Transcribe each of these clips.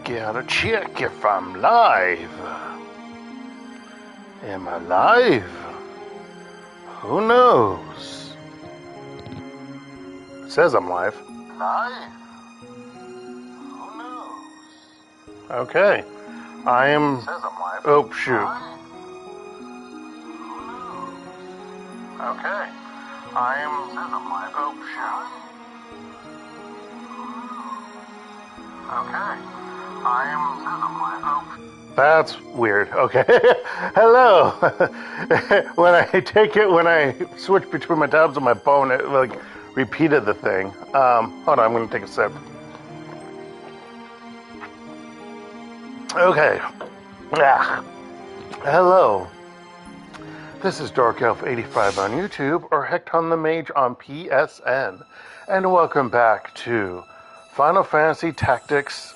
Gotta check if I'm live. Am I live? Who knows? It says I'm live. Live? Who knows? Okay. I am... It says I'm live. Oh, shoot. Live? Okay. I am... It says I'm live. Oh, shoot. Okay. I am... That's weird. Okay. Hello. when I switch between my tabs on my phone, it like repeated the thing. Hold on, I'm going to take a sip. Okay. Hello. This is DarkElf85 on YouTube or HektontheMage's on PSN, and welcome back to Final Fantasy Tactics.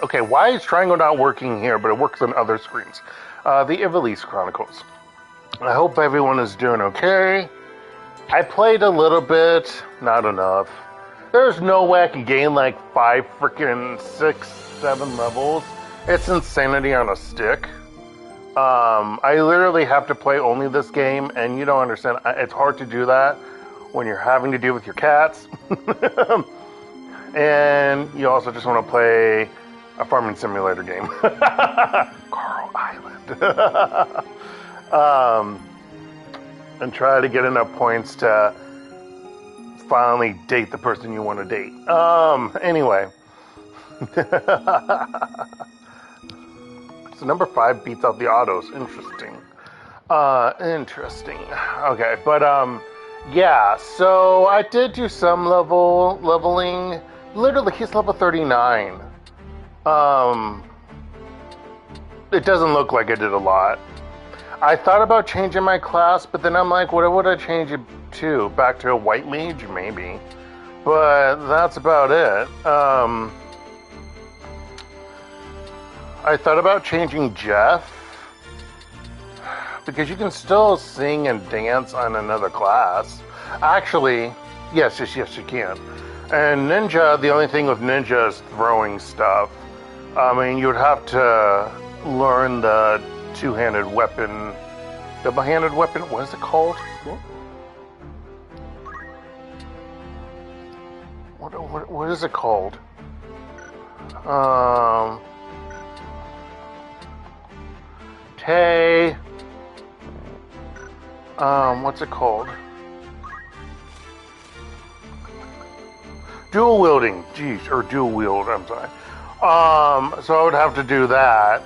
Okay, why is Triangle not working here, but it works on other screens? The Ivalice Chronicles. I hope everyone is doing okay. I played a little bit, not enough. There's no way I can gain like 5 freaking 6, 7 levels. It's insanity on a stick. I literally have to play only this game, and you don't understand. It's hard to do that when you're having to deal with your cats. And you also just want to play a farming simulator game. Coral Island. And try to get enough points to finally date the person you want to date. Anyway. So number 5 beats out the autos. Interesting. Interesting. Okay, but yeah, so I did do some leveling. Literally, he's level 39. It doesn't look like I did a lot. I thought about changing my class, but then I'm like, what would I change it to? Back to a white mage? Maybe. But that's about it. I thought about changing Jeff, because you can still sing and dance on another class. Actually, yes, you can. And Ninja, the only thing with Ninja is throwing stuff. I mean, you would have to learn the two-handed weapon, double-handed weapon, what is it called? What is it called? Tay. What's it called? Dual wielding, geez, or dual wield, I'm sorry. So I would have to do that.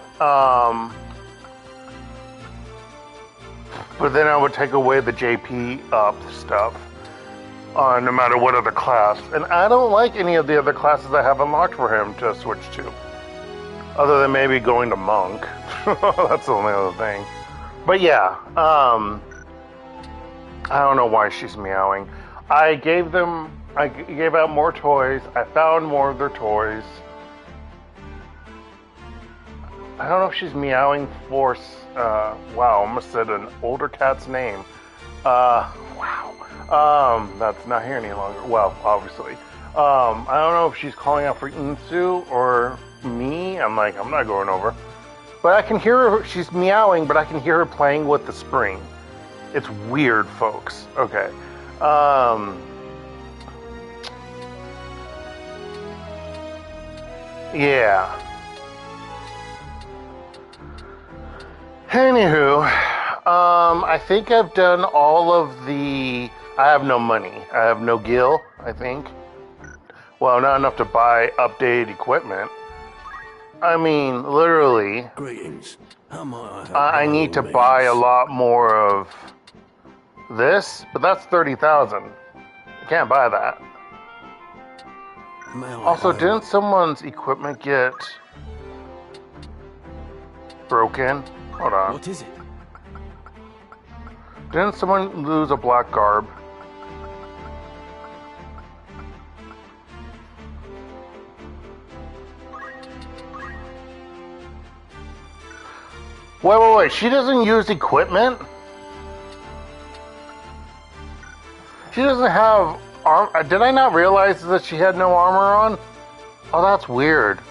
But then I would take away the JP up stuff, no matter what other class. And I don't like any of the other classes I have unlocked for him to switch to. Other than maybe going to Monk. That's the only other thing. But yeah, I don't know why she's meowing. I gave out more toys. I found more of their toys. I don't know if she's meowing for, wow, I almost said an older cat's name. Wow. That's not here any longer. Well, obviously. I don't know if she's calling out for Insu or me. I'm like, I'm not going over. But I can hear her, she's meowing, but I can hear her playing with the spring. It's weird, folks. Okay. Yeah. Anywho, I think I've done all of the... I have no money. I have no gil, I think. Well, not enough to buy updated equipment. I mean, literally... Greetings. How might I help? I need to buy a lot more of this, but that's 30,000. I can't buy that. Also, didn't someone's equipment get broken? Hold on. What is it? Didn't someone lose a black garb? Wait. She doesn't use equipment? She doesn't have armor. Did I not realize that she had no armor on? Oh, that's weird.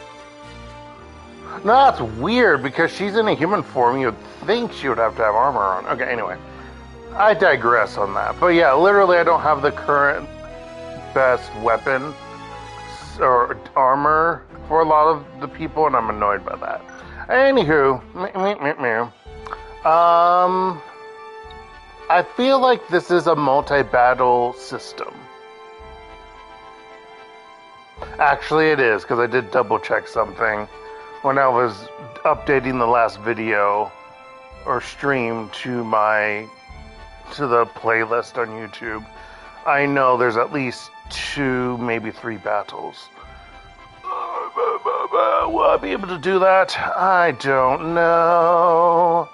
No, that's weird because she's in a human form. You would think she would have to have armor on. Okay, anyway. I digress on that. But yeah, literally I don't have the current best weapon or armor for a lot of the people, and I'm annoyed by that. Anywho, I feel like this is a multi-battle system. Actually, it is, because I did double check something when I was updating the last video or stream to the playlist on YouTube. I know there's at least 2, maybe 3 battles. Will I be able to do that? I don't know.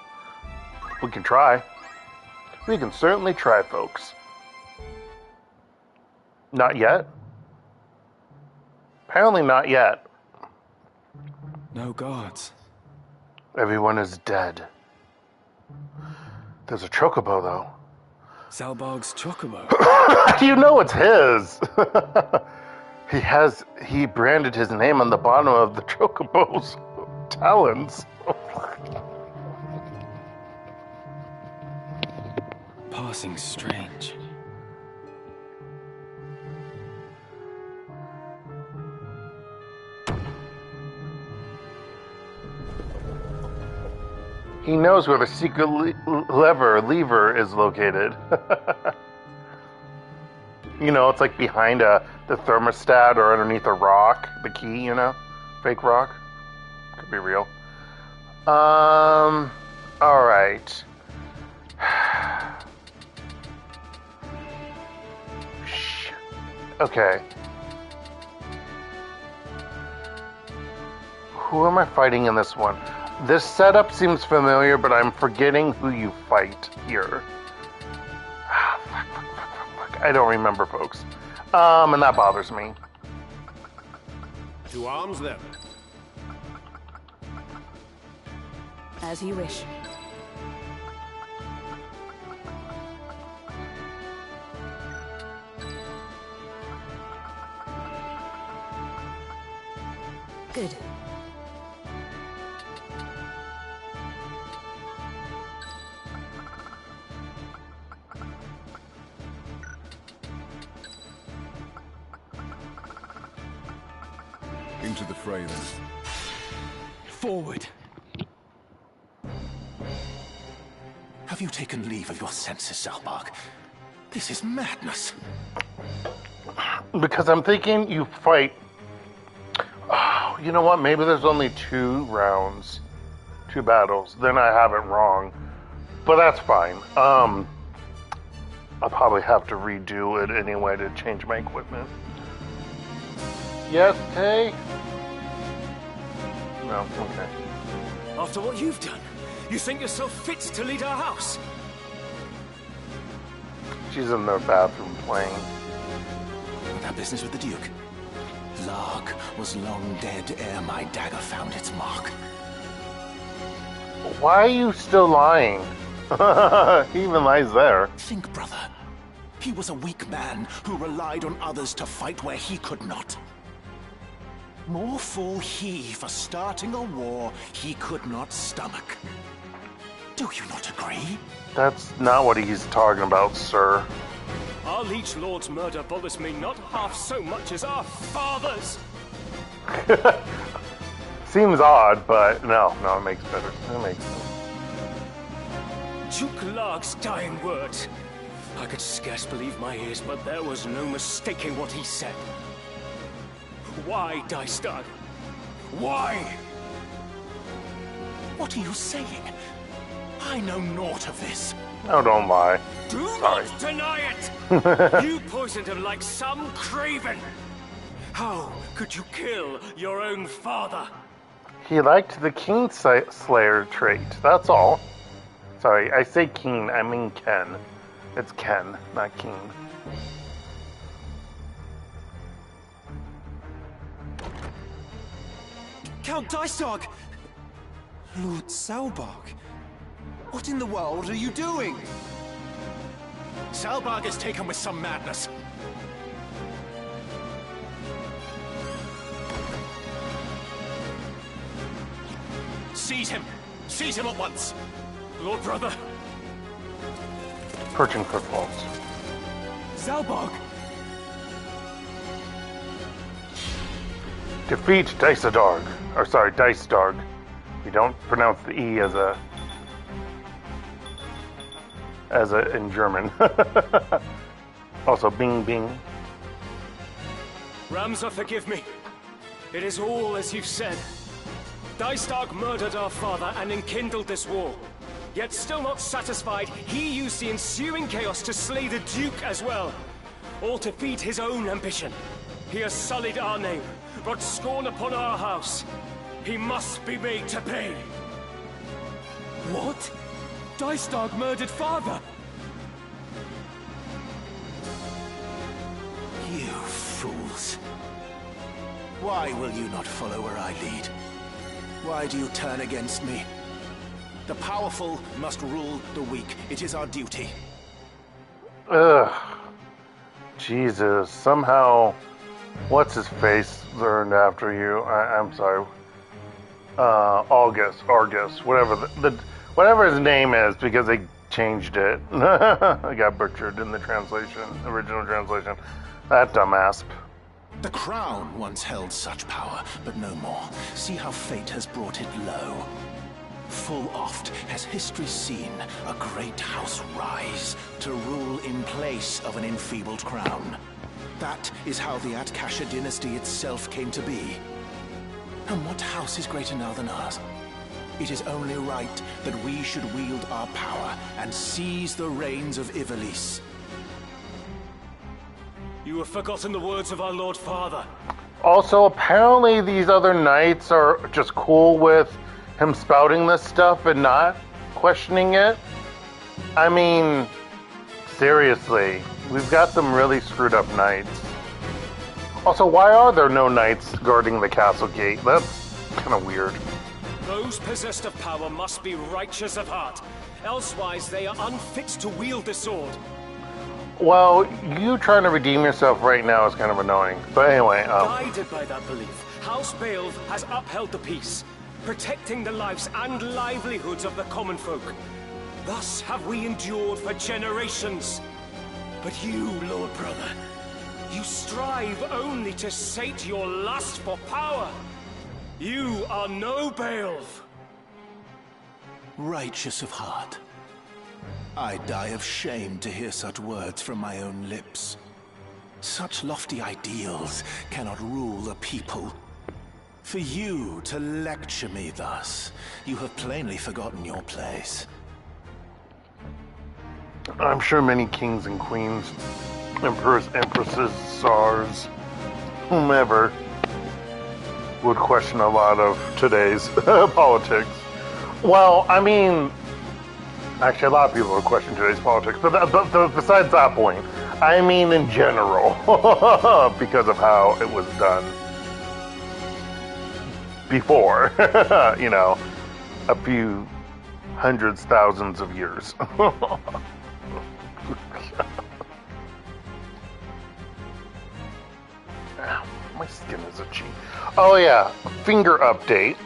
We can try. We can certainly try, folks. Not yet? Apparently not yet. No guards. Everyone is dead. There's a chocobo, though. Zalbaag's chocobo. You know it's his. He branded his name on the bottom of the chocobo's talons. Passing strange. He knows where the secret lever is located. You know, it's like behind the thermostat or underneath a rock. The key, you know? Fake rock. Could be real. Alright. Okay. Who am I fighting in this one? This setup seems familiar, but I'm forgetting who you fight here. Fuck. I don't remember, folks. And that bothers me. To arms, then. As you wish. Good. Into the fray, then. Forward. Have you taken leave of your senses, Zalbaag? This is madness. Because I'm thinking you fight... Oh, you know what? Maybe there's only 2 rounds. 2 battles. Then I have it wrong. But that's fine. I'll probably have to redo it anyway to change my equipment. Yes, Tay? No, okay. After what you've done, you think yourself fit to lead our house? She's in the bathroom playing. Without business with the Duke. Lark was long dead ere my dagger found its mark. Why are you still lying? He even lies there. Think, brother. He was a weak man who relied on others to fight where he could not. More fool he for starting a war he could not stomach. Do you not agree? That's not what he's talking about, sir. Our liege lord's murder bothers me not half so much as our father's. Seems odd, but no, it makes better. It makes sense. Duke Larg's dying words. I could scarce believe my ears, but there was no mistaking what he said. Why, Dystad? Why? What are you saying? I know naught of this. No, don't lie. Do Sorry. not deny it! You poisoned him like some craven. How could you kill your own father? He liked the King Slayer trait, that's all. Sorry, I say King, I mean Ken. It's Ken, not King. Count Dystad! Lord Zalbaag? What in the world are you doing? Zalbaag is taken with some madness. Seize him! Seize him at once! Lord Brother! Perching footfalls. Zalbaag! Defeat Dicedarg. Or sorry, Dicedarg. You don't pronounce the E as a in German. Also, bing bing. Ramza, forgive me. It is all as you've said. Dicedarg murdered our father and enkindled this war. Yet still not satisfied, he used the ensuing chaos to slay the Duke as well. All to feed his own ambition. He has sullied our name, brought scorn upon our house. He must be made to pay. What? Dicedarg murdered father? You fools. Why will you not follow where I lead? Why do you turn against me? The powerful must rule the weak. It is our duty. Ugh. Jesus. Somehow, what's his face learned after you? I'm sorry. Argus, whatever whatever his name is, because they changed it. I got butchered in the translation, original translation. That dumbass. The crown once held such power, but no more. See how fate has brought it low. Full oft has history seen a great house rise to rule in place of an enfeebled crown. That is how the Atkasha dynasty itself came to be. And what house is greater now than ours? It is only right that we should wield our power and seize the reins of Ivalice. You have forgotten the words of our Lord Father. Also, apparently these other knights are just cool with him spouting this stuff and not questioning it. I mean, seriously, we've got some really screwed up knights. Also, why are there no knights guarding the castle gate? That's kind of weird. Those possessed of power must be righteous of heart. Elsewise, they are unfit to wield the sword. Well, you trying to redeem yourself right now is kind of annoying. But anyway, Guided by that belief, House Beoulve has upheld the peace, protecting the lives and livelihoods of the common folk. Thus have we endured for generations. But you, Lord Brother, you strive only to sate your lust for power. You are no Beoulve. Righteous of heart. I die of shame to hear such words from my own lips. Such lofty ideals cannot rule a people. For you to lecture me thus, you have plainly forgotten your place. I'm sure many kings and queens, emperors, empresses, tsars, whomever, would question a lot of today's politics. Well, I mean, actually, a lot of people would question today's politics, but besides that point, I mean in general, because of how it was done before, you know, a few hundreds, thousands of years. My skin is itchy. Oh yeah, finger update.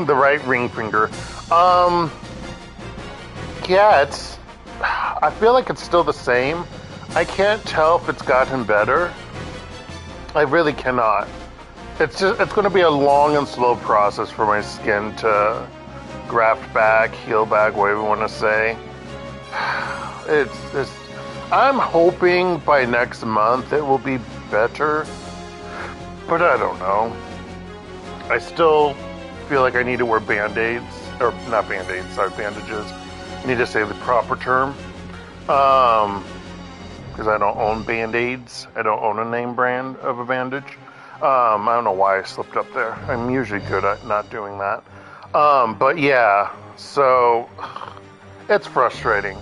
The right ring finger. Yeah, I feel like it's still the same. I can't tell if it's gotten better. I really cannot. It's going to be a long and slow process for my skin to graft back, heal back, whatever you want to say. I'm hoping by next month it will be better, but I don't know. I still feel like I need to wear band-aids, or not band-aids, sorry, bandages. I need to say the proper term, because I don't own band-aids. I don't own a name brand of a bandage. I don't know why I slipped up there. I'm usually good at not doing that. But yeah, so it's frustrating.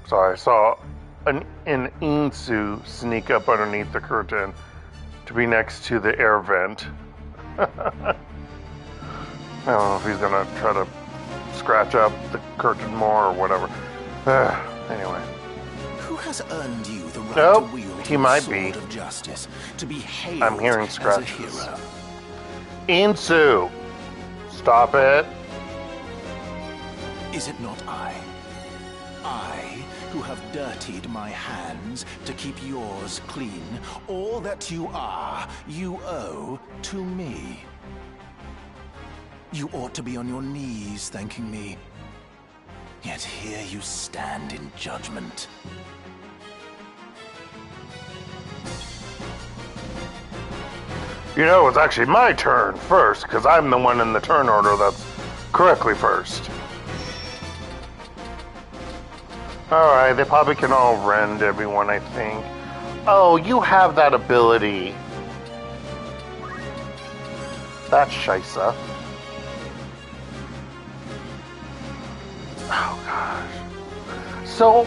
Sorry, I saw an Insu sneak up underneath the curtain to be next to the air vent. I don't know if he's gonna try to scratch up the curtain more or whatever. Anyway. Who has earned you the right Nope, to wield he might the be. sword of justice, to be hailed I'm hearing as a scratches. hero? Insu, Stop it. Is it not I? I, who have dirtied my hands to keep yours clean. All that you are, you owe to me. You ought to be on your knees thanking me. Yet here you stand in judgment. You know, it's actually my turn first, because I'm the one in the turn order that's correctly first. Alright, they probably can all rend everyone, I think. Oh, you have that ability. That's Shisa. Oh, gosh. So,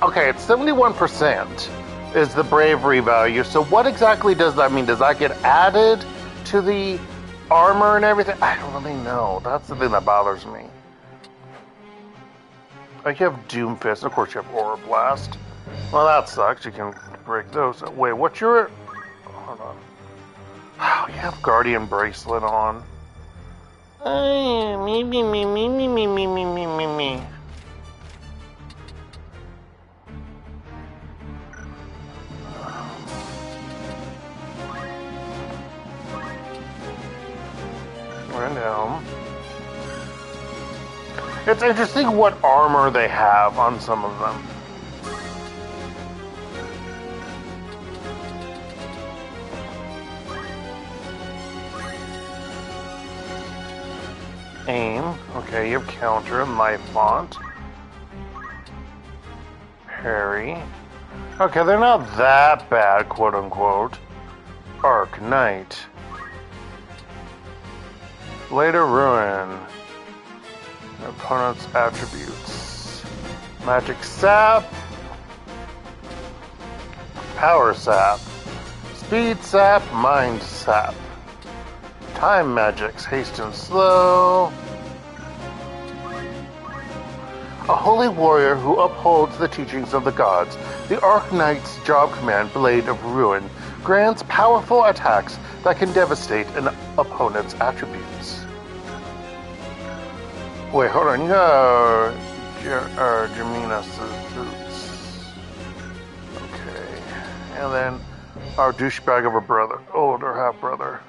okay, it's 71% is the bravery value. So what exactly does that mean? Does that get added to the armor and everything? I don't really know. That's the thing that bothers me. Like, you have Doomfist, and of course you have Aura Blast. Well, that sucks. You can break those. Wait, what's your... Hold on. Oh, you have Guardian Bracelet on. Me. Random. It's interesting what armor they have on some of them. Aim. Okay, you have counter, life font. Parry. Okay, they're not that bad, quote unquote. Arc Knight. Blade of Ruin. Opponent's attributes. Magic Sap. Power Sap. Speed Sap. Mind Sap. Time Magics. Haste and Slow. A holy warrior who upholds the teachings of the gods, the Arc Knight's job command, Blade of Ruin, grants powerful attacks that can devastate an opponent's attributes. Wait, hold on. You got Germina's boots. Okay. And then our douchebag of a brother, older half-brother.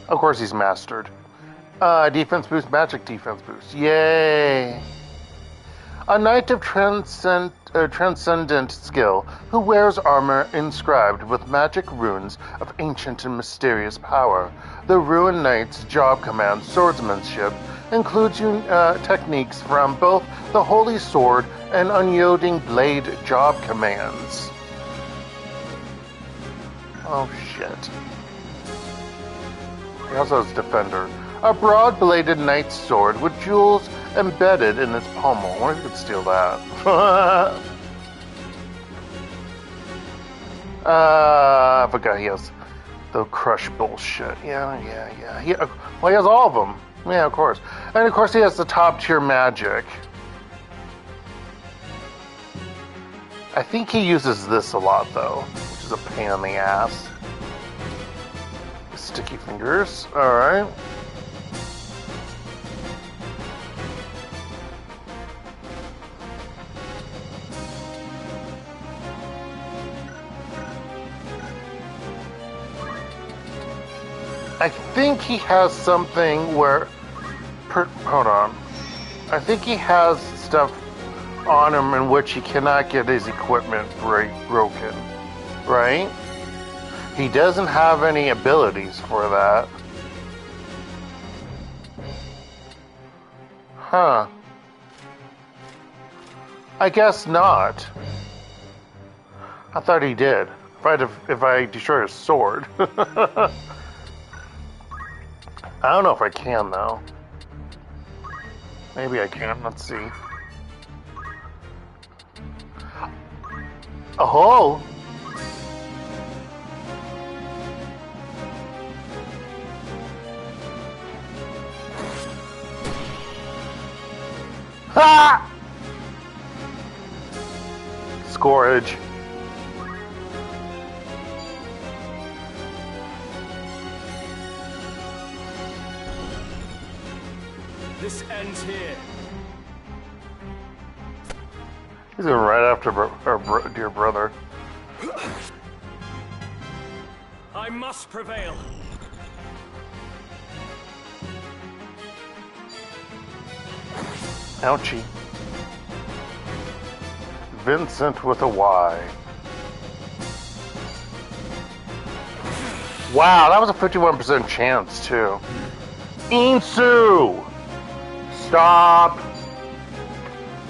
Of course he's mastered. Defense boost, magic defense boost. Yay! A knight of transcendent skill who wears armor inscribed with magic runes of ancient and mysterious power. The Ruined Knight's job command, swordsmanship, includes techniques from both the Holy Sword and Unyielding Blade job commands. Oh shit. He also has Defender. A broad-bladed knight's sword with jewels embedded in its pommel. I wonder if you could steal that. I forgot he has the crush bullshit. Yeah. He has all of them. Yeah, of course. And of course he has the top-tier magic. I think he uses this a lot, though, which is a pain in the ass. Sticky fingers. Alright. I think he has something where... hold on. I think he has stuff on him in which he cannot get his equipment broken. Right? He doesn't have any abilities for that. Huh. I guess not. I thought he did. If I destroy his sword. I don't know if I can, though. Maybe I can. Let's see. Oh! Ha! Scourge. This ends here. He's going right after our dear brother. I must prevail. Ouchie. Vincent with a Y. Wow, that was a 51% chance, too. Insu! Stop!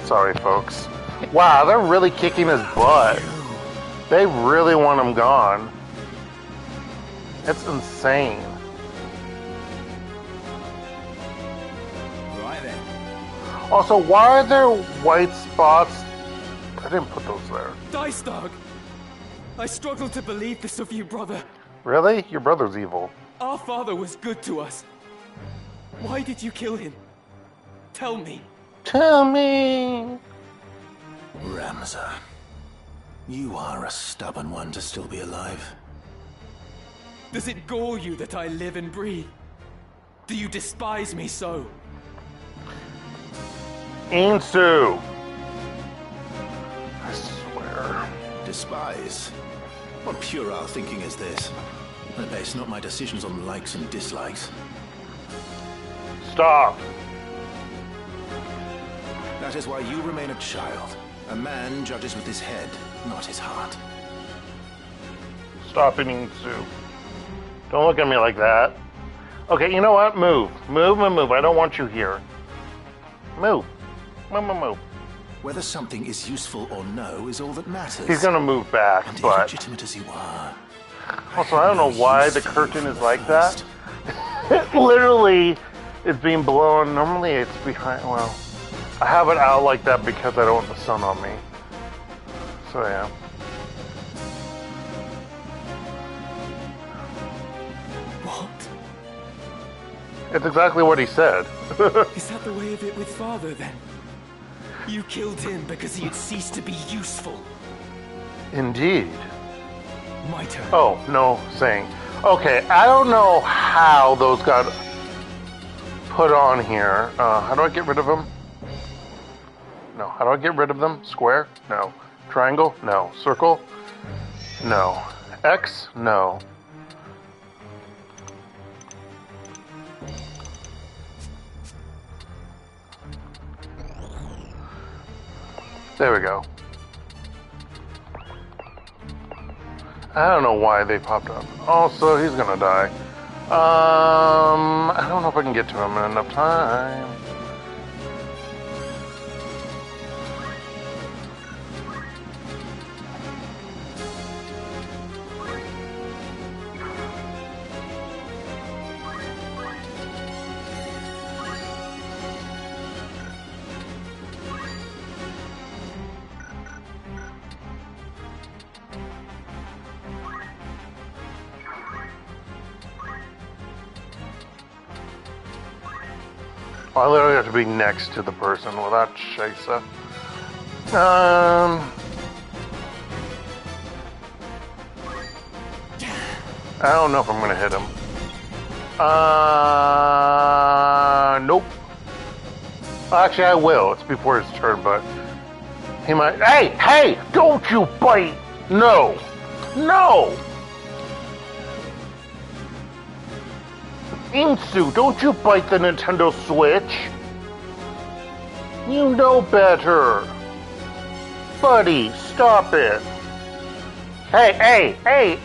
Sorry, folks. Wow, they're really kicking his butt. They really want him gone. It's insane. Right then. Also, why are there white spots? I didn't put those there. Dystag! I struggle to believe this of you, brother. Really? Your brother's evil. Our father was good to us. Why did you kill him? Tell me. Tell me. Ramza, you are a stubborn one to still be alive. Does it gall you that I live and breathe? Do you despise me so? Insu. I swear. Despise? What puerile thinking is this? I base not my decisions on likes and dislikes. Stop. That is why you remain a child. A man judges with his head, not his heart. Stop it, Insu. Don't look at me like that. Okay, you know what? Move. Move, move, move. I don't want you here. Move. Move, move, move. Whether something is useful or no is all that matters. He's gonna move back, And but... illegitimate as you are. Also, I don't know why the curtain is like that. It literally is being blown. Normally it's behind, well... I have it out like that because I don't want the sun on me. So yeah. What? It's exactly what he said. Is that the way of it with father, then? You killed him because he had ceased to be useful. Indeed. My turn. Oh, no saying. Okay, I don't know how those got put on here. How do I get rid of them? No. How do I get rid of them? Square? No. Triangle? No. Circle? No. X? No. There we go. I don't know why they popped up. Also, he's gonna die. I don't know if I can get to him in enough time. I literally have to be next to the person without Shaisa. I don't know if I'm gonna hit him. Nope. Actually, I will. It's before his turn, but he might. Hey! Don't you bite! No! No! Insu, don't you bite the Nintendo Switch! You know better! Buddy, stop it! Hey!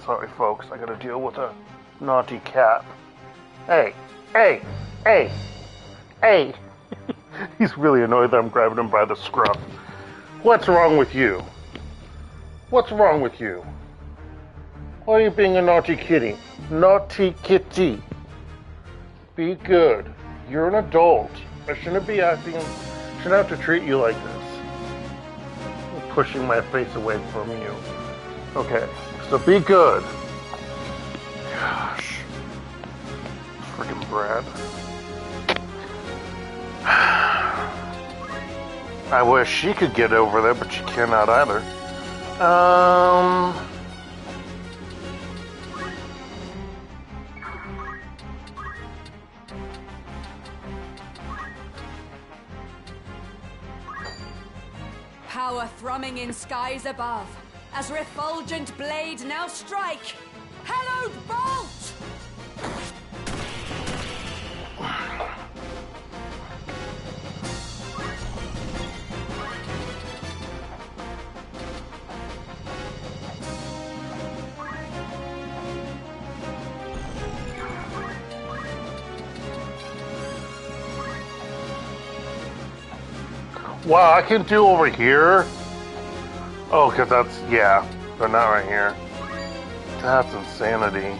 Sorry, folks, I gotta deal with a naughty cat. Hey! He's really annoyed that I'm grabbing him by the scruff. What's wrong with you? What's wrong with you? Why are you being a naughty kitty? Naughty kitty. Be good. You're an adult. I shouldn't have to treat you like this. I'm pushing my face away from you. Okay, so be good. Gosh. Freaking Brad. I wish she could get over there, but she cannot either. thrumming in skies above, as refulgent blade now strike! Hallowed bolt! Wow, I can do over here? Oh, because that's, yeah, but not right here. That's insanity.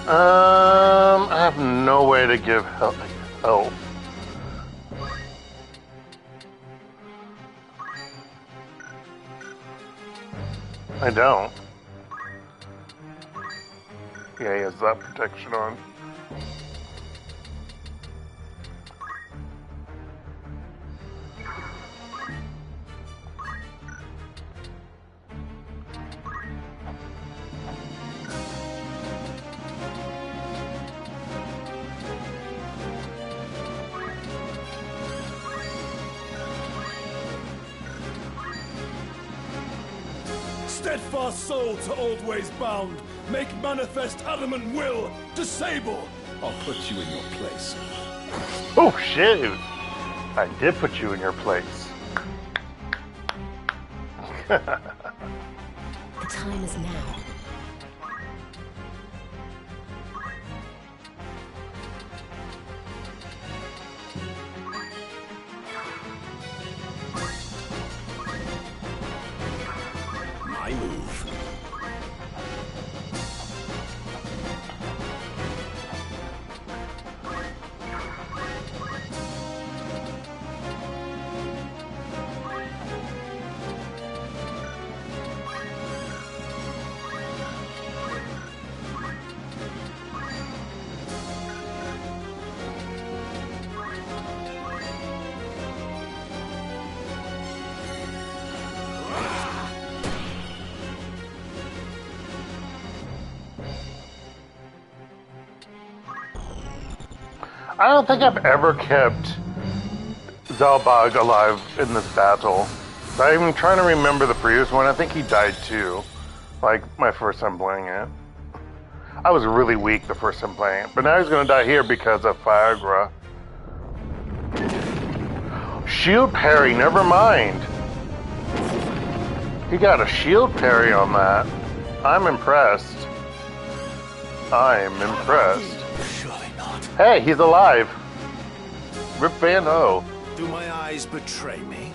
I have no way to give help. I don't. Yeah, he has that protection on. Steadfast soul to old ways bound, make manifest adamant will, disable! I'll put you in your place. Oh shit! I did put you in your place. The time is now. My move. I don't think I've ever kept Zalbaag alive in this battle. I'm trying to remember the previous one. I think he died too. Like, my first time playing it. I was really weak the first time playing it. But now he's going to die here because of Viagra. Shield parry, never mind. He got a shield parry on that. I'm impressed. I'm impressed. Surely not. Hey, he's alive. Rip Van Ho. Do my eyes betray me?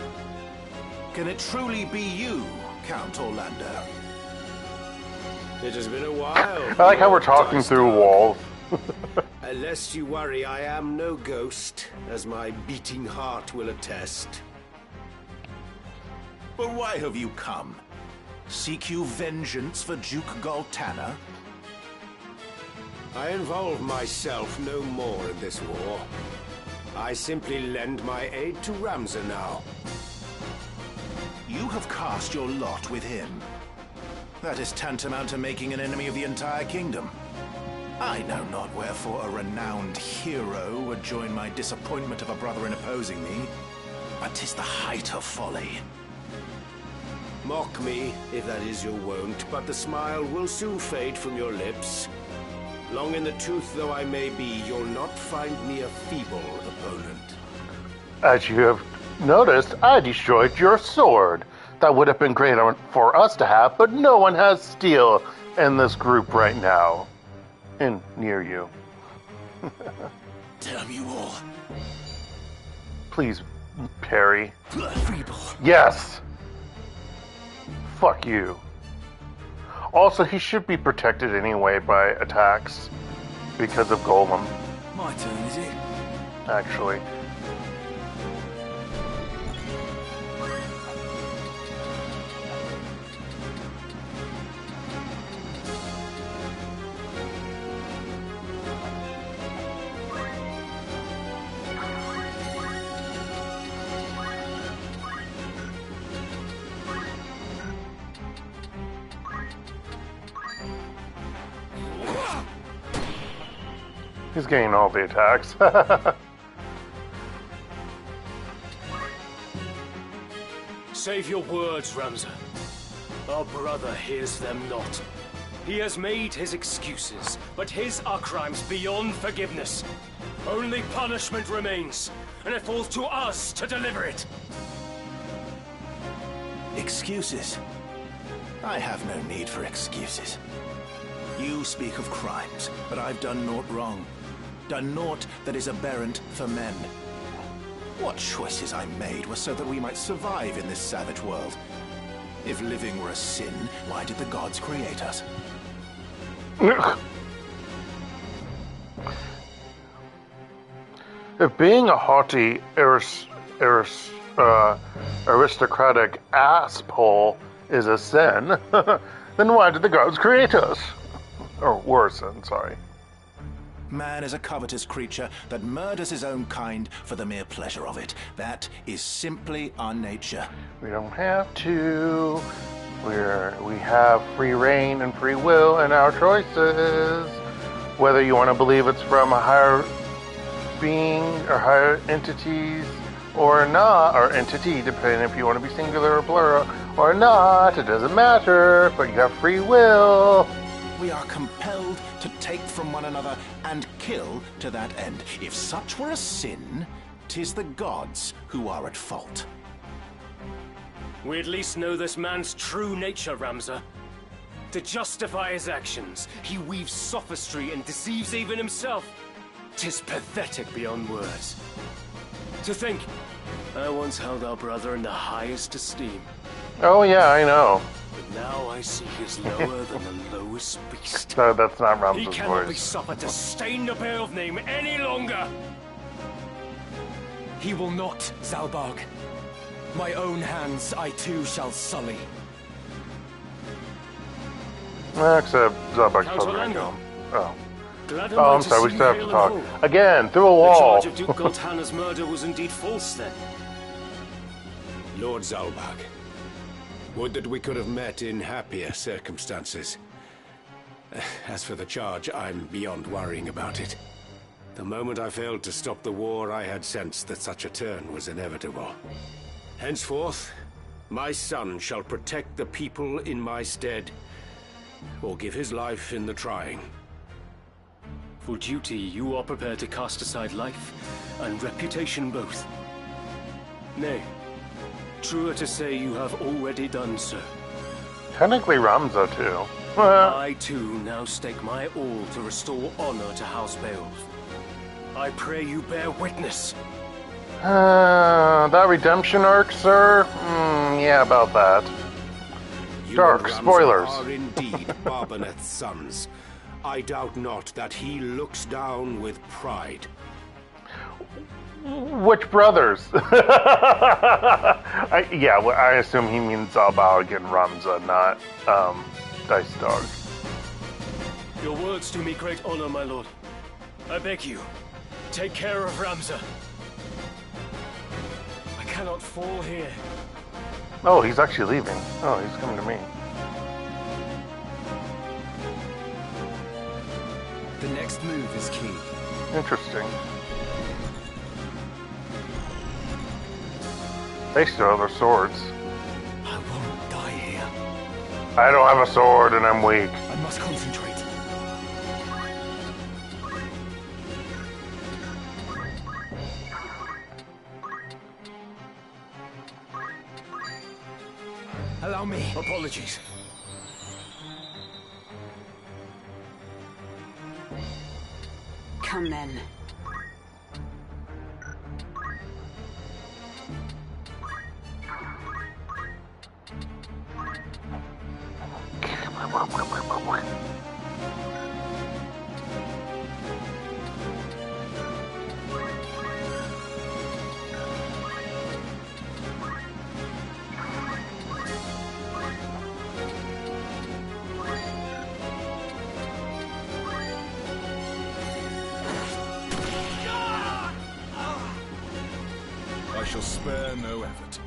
Can it truly be you, Count Orlando? It has been a while. I like how we're talking through walls. Lest you worry, I am no ghost, as my beating heart will attest. But why have you come? Seek you vengeance for Duke Galtana? I involve myself no more in this war. I simply lend my aid to Ramza now. You have cast your lot with him. That is tantamount to making an enemy of the entire kingdom. I know not wherefore a renowned hero would join my disappointment of a brother in opposing me, but 'tis the height of folly. Mock me, if that is your wont, but the smile will soon fade from your lips. Long in the tooth though I may be, you'll not find me a feeble opponent. As you have noticed, I destroyed your sword. That would have been great for us to have, but no one has steel in this group right now. And near you. Damn you all. Please, parry. Feeble. Yes! Fuck you. Also, he should be protected anyway by attacks because of Golem, My turn, is it? actually. He's getting all the attacks. Save your words, Ramza. Our brother hears them not. He has made his excuses, but his are crimes beyond forgiveness. Only punishment remains, and it falls to us to deliver it. Excuses? I have no need for excuses. You speak of crimes, but I've done naught wrong. Done naught that is aberrant for men. What choices I made were so that we might survive in this savage world. If living were a sin, why did the gods create us? If being a haughty, aristocratic asshole is a sin, then why did the gods create us? Or were a sin, sorry. Man is a covetous creature that murders his own kind for the mere pleasure of it. That is simply our nature. We don't have to. We have free reign and free will in our choices. Whether you want to believe it's from a higher being or higher entities or not, or entity, depending if you want to be singular or plural or not, it doesn't matter, but you have free will. We are compelled to take from one another and kill to that end. If such were a sin, 'tis the gods who are at fault. We at least know this man's true nature, Ramza. To justify his actions, he weaves sophistry and deceives even himself. 'Tis pathetic beyond words. To think, I once held our brother in the highest esteem. Oh yeah, I know. But now I see he is lower than the lowest beast. So that's not Ramza's He cannot be voice. suffered to stain the Beoulve name any longer! He will not, Zalbaag. My own hands I too shall sully. Except Zalbaag's Count probably gonna Orlando. kill him. Oh. Glad Oh, I'm sorry, we still have to talk. Again, through a The wall. charge of Duke Goltana's murder was indeed false then. Lord Zalbaag, would that we could have met in happier circumstances. As for the charge, I'm beyond worrying about it. The moment I failed to stop the war, I had sensed that such a turn was inevitable. Henceforth, my son shall protect the people in my stead, or give his life in the trying. For duty, you are prepared to cast aside life and reputation both. Nay, truer to say you have already done so. Technically Ramza too. I too now stake my all to restore honor to House Beoulve. I pray you bear witness. That redemption arc, sir? Yeah, about that. You Dark, and Ramza spoilers. are indeed Barboneth's sons. I doubt not that he looks down with pride. Which brothers? I assume he means Zalbaag and Ramza, not Dice Dog. Your words do me great honor, my lord. I beg you, take care of Ramza. I cannot fall here. Oh, he's actually leaving. Oh, he's coming to me. The next move is key. Interesting. They still have their swords. I won't die here. I don't have a sword and I'm weak. I must concentrate. Allow me. Apologies. Come then. I shall spare no effort.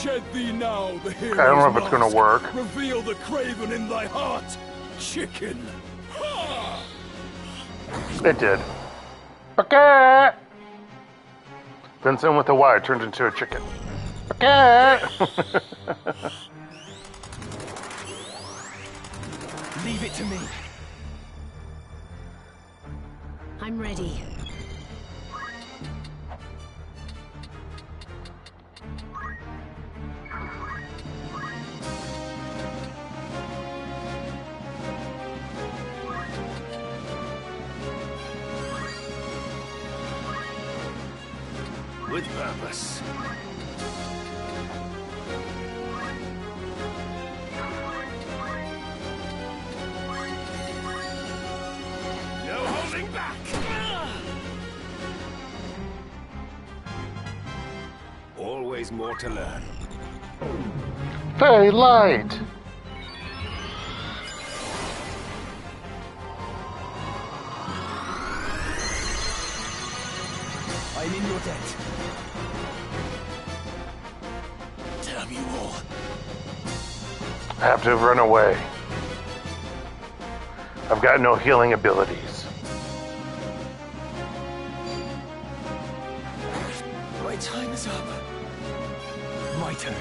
Shed thee now the hero's I don't know if it's gonna mask. work. Reveal the craven in thy heart, chicken. It did. Okay. Vincent with a Y turned into a chicken. Okay. Leave it to me. I'm ready. With purpose. No holding back! Always more to learn. Fairy light. I'm in your debt. Damn you all. I have to run away. I've got no healing abilities. My time is up. My turn.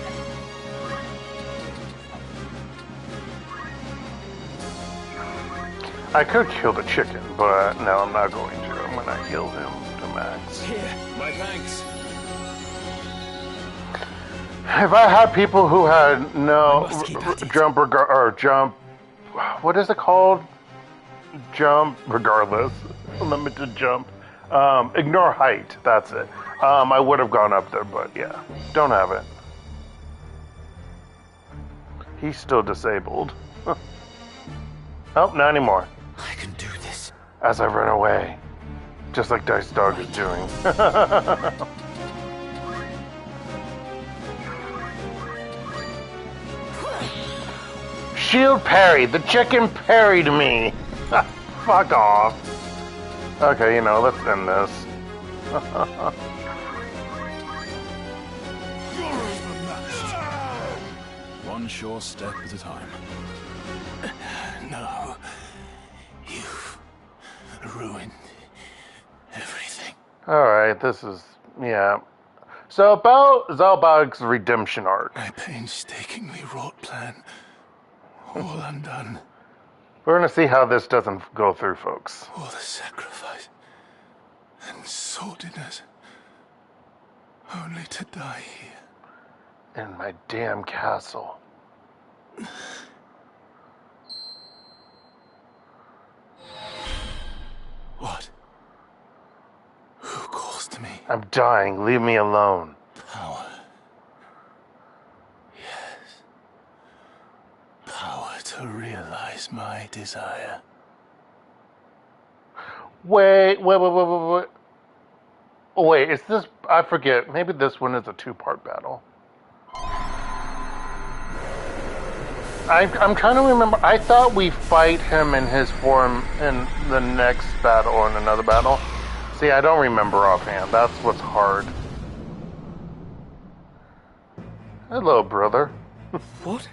I could kill the chicken, but no, I'm not going to. I'm going to heal him to max. Here, my thanks. If I had people who had no must keep at it. jump, what is it called? Jump regardless, limited jump. Ignore height. That's it. I would have gone up there, but yeah, don't have it. He's still disabled. Oh, not anymore. I can do this. As I run away, just like Dice Dog is doing. Shield parry. The chicken parried me. Fuck off. Okay, let's end this. One sure step at a time. No. You've ruined everything. Alright, this is, yeah. So about Zalbaag's redemption arc. My painstakingly wrought plan. All undone. We're going to see how this doesn't go through, folks. All the sacrifice and sordidness. Only to die here. In my damn castle. What? Who calls to me? I'm dying. Leave me alone. Power. Yes. Power to realize my desire. Wait. Oh, wait, is this... I forget. Maybe this one is a two-part battle. I'm trying to remember. I thought we fight him in his form in the next battle or in another battle. See, I don't remember offhand. That's what's hard. Hello, brother. What?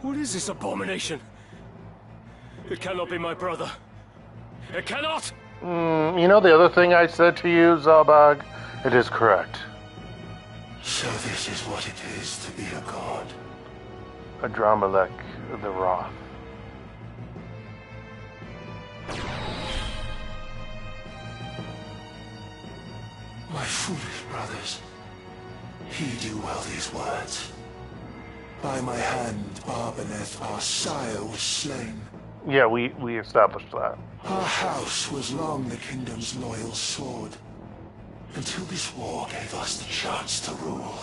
What is this abomination? It cannot be my brother. It cannot! You know the other thing I said to you, Zalbaag? It is correct. So this is what it is to be a god. A Dramalek the Wroth. My foolish brothers, heed you well these words. By my hand, Barbaneth, our sire, was slain. Yeah, we established that. Our house was long the kingdom's loyal sword, until this war gave us the chance to rule.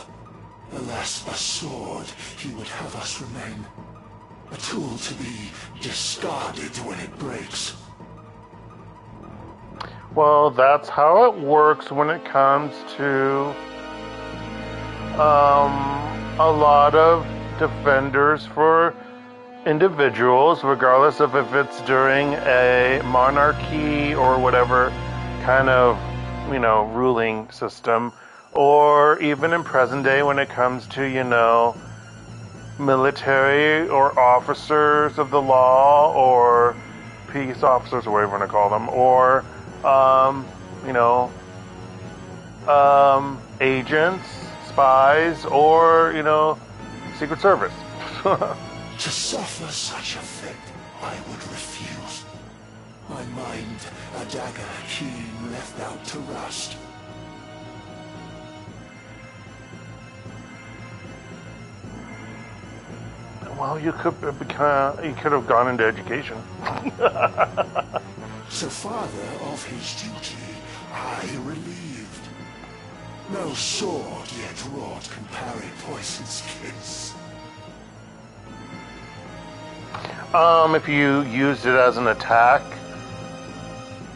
Alas, a sword he would have us remain, a tool to be discarded when it breaks. Well, that's how it works when it comes to a lot of defenders for individuals, regardless of if it's during a monarchy or whatever kind of, ruling system, or even in present day when it comes to, you know, military or officers of the law or peace officers or whatever you want to call them, or, you know, agents, spies, or, you know, Secret Service. To suffer such a fate, I would refuse. My mind, a dagger keen left out to rust. Well, you could have gone into education. So father of his duty, I relieved. No sword yet wrought can parry poison's kiss. If you used it as an attack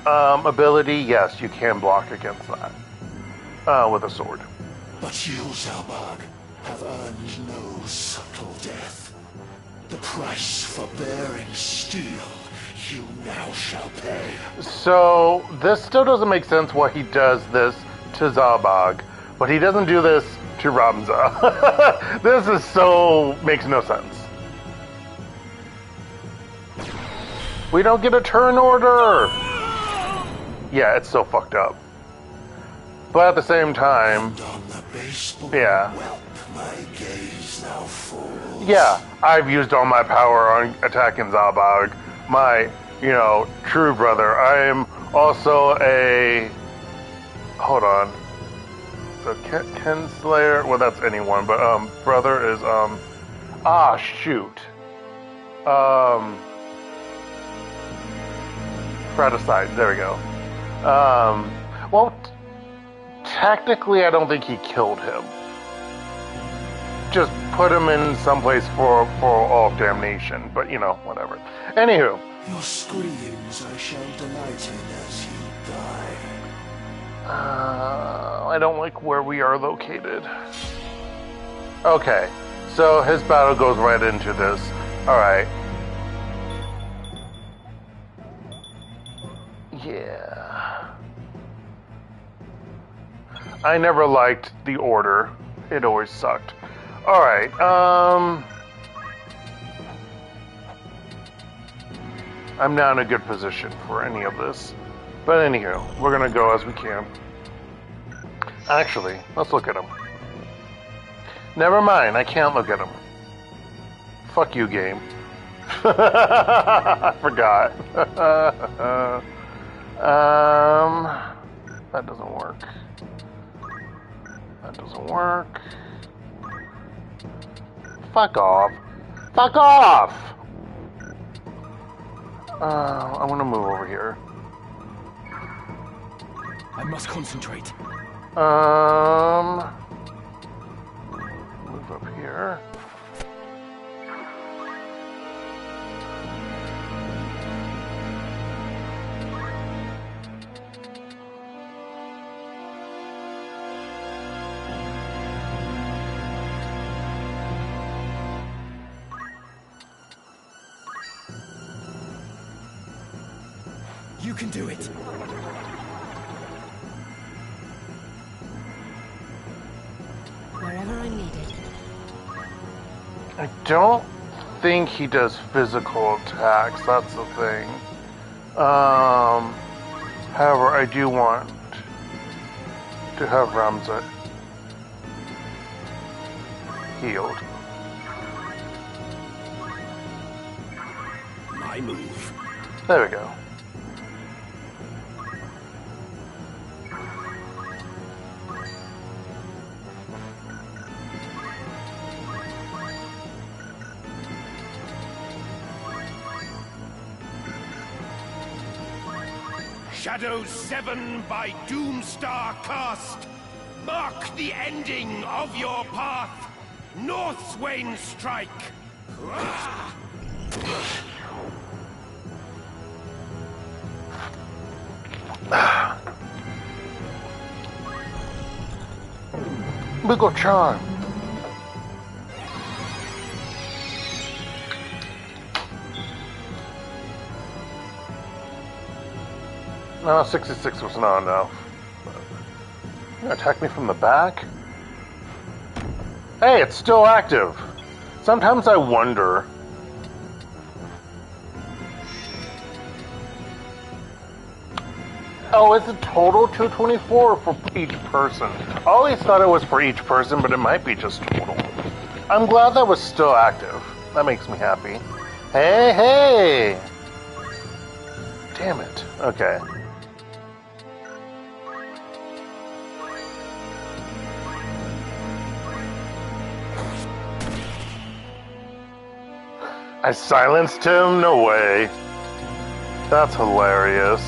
ability, yes, you can block against that with a sword. But you, Zalbaag, have earned no subtle death. The price for bearing steel, you now shall pay. So, this still doesn't make sense why he does this to Zalbaag, but he doesn't do this to Ramza. This is makes no sense. We don't get a turn order! Yeah, it's so fucked up. But at the same time, yeah. My gaze now falls. Yeah, I've used all my power on attacking Zalbaag, my, you know, true brother. I am also a... Hold on. So, Kinslayer... Well, that's anyone, but, brother is, Ah, shoot. Fratricide, there we go. Well, technically, I don't think he killed him. Just put him in someplace for all of damnation, but you know, whatever. Anywho. Your screams I shall delight in as you die. I don't like where we are located. Okay, so his battle goes right into this. Alright. Yeah. I never liked the order. It always sucked. Alright, I'm not in a good position for any of this. But anywho, we're gonna go as we can. Actually, let's look at him. Never mind, I can't look at him. Fuck you, game. I forgot. That doesn't work. That doesn't work. Fuck off. Fuck off! I want to move over here. I must concentrate. Move up here. You can do it. Wherever I'm needed. I don't think he does physical attacks, that's the thing. However, I do want to have Ramza healed. My move. There we go. Shadow 7 by Doomstar cast. Mark the ending of your path. Northswain strike. Legal charm. No, 66 was not enough. Attack me from the back? Hey, it's still active. Sometimes I wonder. Oh, is it total 224 for each person? I always thought it was for each person, but it might be just total. I'm glad that was still active. That makes me happy. Hey, hey! Damn it. Okay. I silenced him? No way. That's hilarious.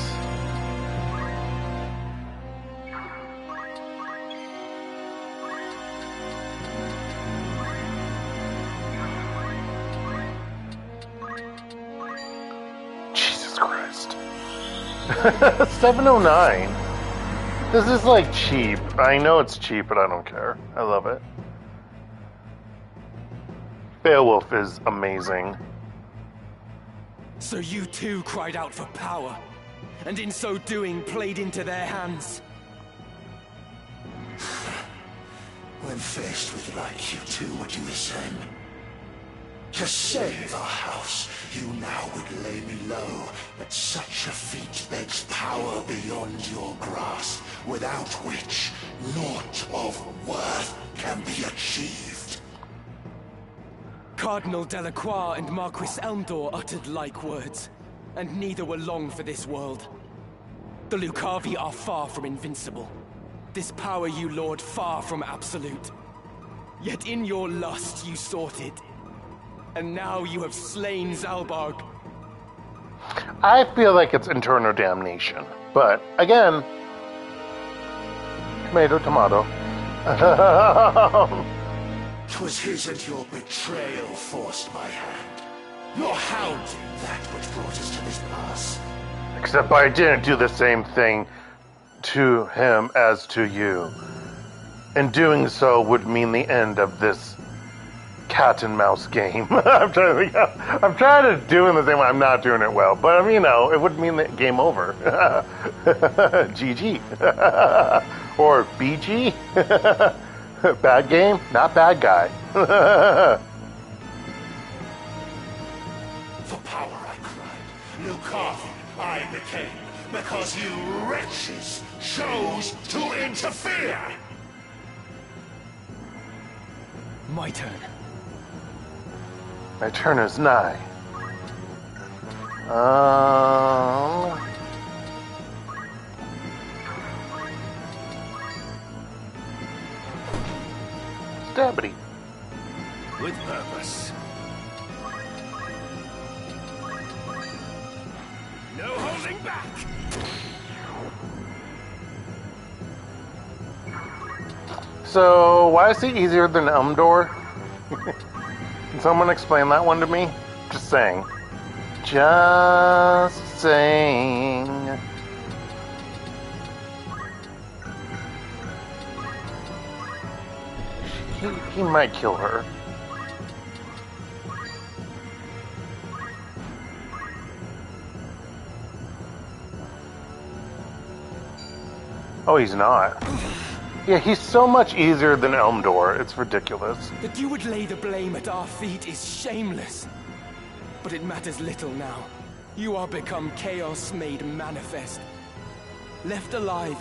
Jesus Christ. 709. This is like cheap. I know it's cheap, but I don't care. I love it. Beowulf is amazing. So you too cried out for power, and in so doing played into their hands. When faced with like, you too would do the same. To save our house, you now would lay me low, but such a feat begs power beyond your grasp, without which naught of worth can be achieved. Cardinal Delacroix and Marquis Elmdor uttered like words, and neither were long for this world. The Lucavi are far from invincible. This power you lord far from absolute. Yet in your lust you sought it, and now you have slain Zalbaag. I feel like it's internal damnation, but again, tomato, tomato. 'Twas his and your betrayal forced my hand. Your hounding, that which brought us to this pass. Except I didn't do the same thing to him as to you. And doing so would mean the end of this cat and mouse game. I'm trying to do it the same way. I'm not doing it well, but you know, it would mean that game over. GG. Or BG. Bad game, not bad guy. For power I cried, Lucavi I became, because you wretches chose to interfere. My turn. My turn is nigh. Stabbity. With purpose. No holding back! So, why is he easier than Elmdor? Can someone explain that one to me? Just saying. Just saying. He might kill her. Oh, he's not. Yeah, he's so much easier than Elmdor. It's ridiculous. That you would lay the blame at our feet is shameless. But it matters little now. You are become chaos made manifest. Left alive,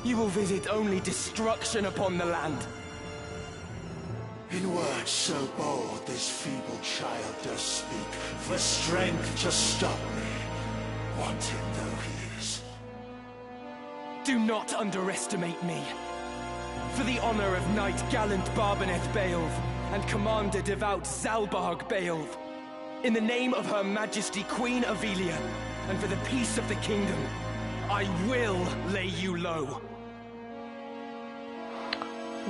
you will visit only destruction upon the land. In words so bold, this feeble child does speak, for strength to stop me, wanting though he is. Do not underestimate me. For the honor of Knight Gallant Barbaneth Beoulve and Commander Devout Zalbaag Beoulve, in the name of Her Majesty Queen Avelia, and for the peace of the kingdom, I will lay you low.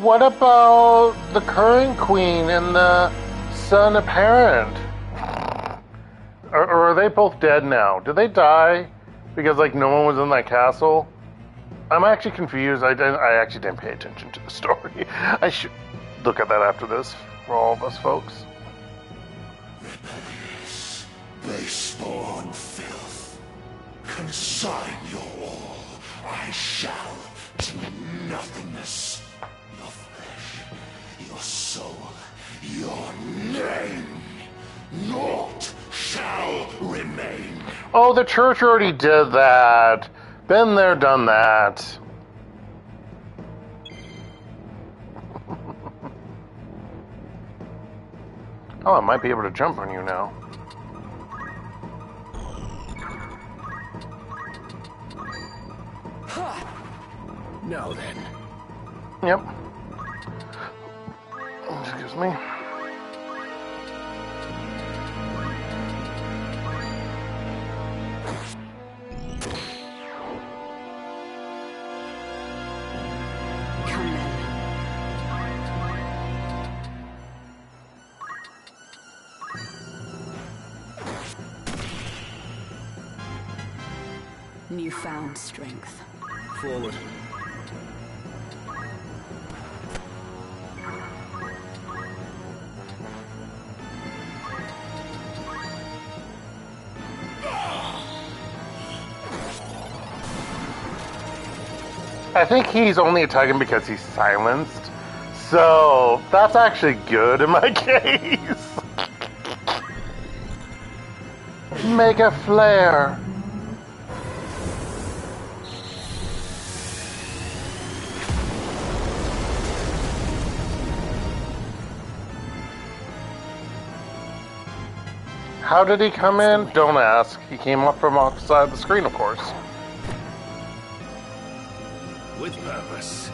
What about the current queen and the son apparent? Or are they both dead now? Did they die because like no one was in that castle? I'm actually confused. I actually didn't pay attention to the story. I should look at that after this for all of us folks. Rebellious, base-born filth. Consign your all. I shall to nothingness. Your flesh, your soul, your name. Naught shall remain. Oh, the church already did that. Been there, done that. Oh, I might be able to jump on you now. Now then. Yep. Excuse me. Come then. Newfound strength. Forward. I think he's only attacking because he's silenced. So, that's actually good in my case. Mega flare. How did he come in? Don't ask. He came up from outside the screen, of course. With purpose.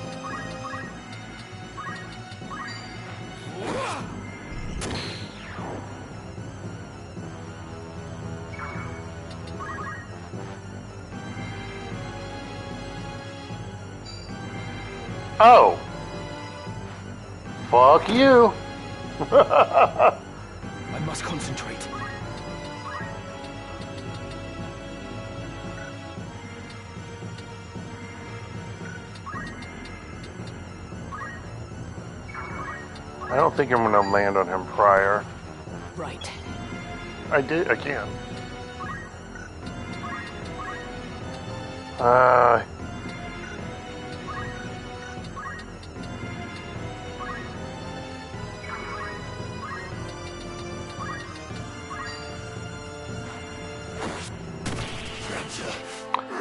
Oh. Fuck you. I must concentrate. I don't think I'm going to land on him prior. Right. I can.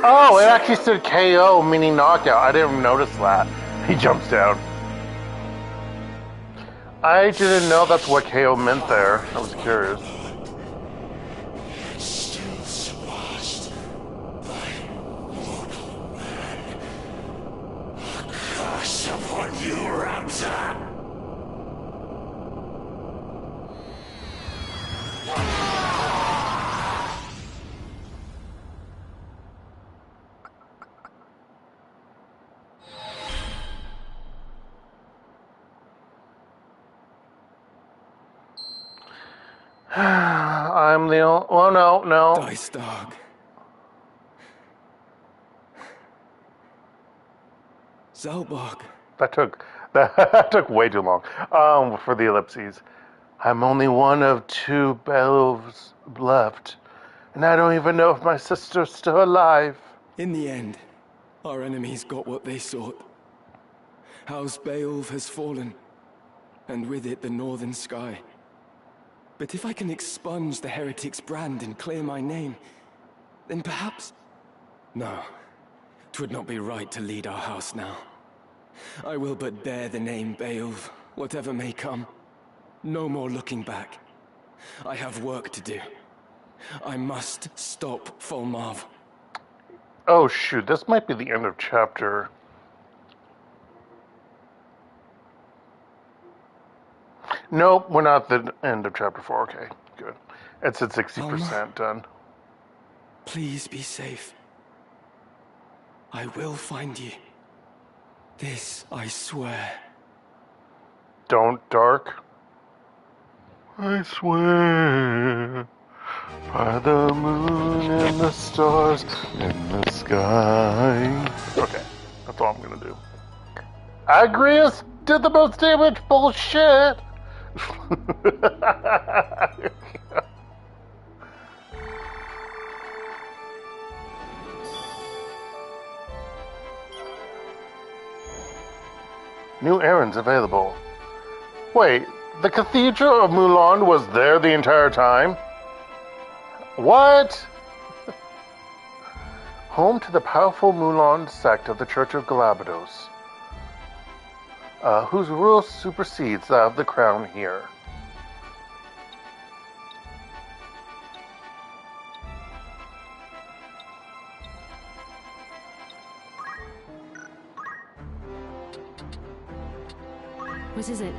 Oh, it actually said KO, meaning knockout. I didn't notice that. He jumps down. I didn't know that's what KO meant there. I was curious. Still surpassed by mortal man. A curse upon you, Ramza. I'm the only... Oh, no. Dark. Zalbaag. That took way too long. For the ellipses. I'm only one of 2 Beoulves left. And I don't even know if my sister's still alive. In the end, our enemies got what they sought. House Beoulve has fallen, and with it the northern sky. But if I can expunge the heretic's brand and clear my name, then perhaps... No, 'twould not be right to lead our house now. I will but bear the name Beoulve, whatever may come. No more looking back. I have work to do. I must stop Fulmarv. Oh shoot, this might be the end of chapter. Nope, we're not at the end of chapter 4. Okay, good. It's at 60% done. Please be safe. I will find you. This I swear. Don't, Dark. I swear by the moon and the stars in the sky. Okay, that's all I'm gonna do. Agrius did the most damage, bullshit! New errands available. Wait, the Cathedral of Mulan was there the entire time? What? Home to the powerful Mulan sect of the Church of Galapagos, whose rule supersedes that of the crown here. What is it?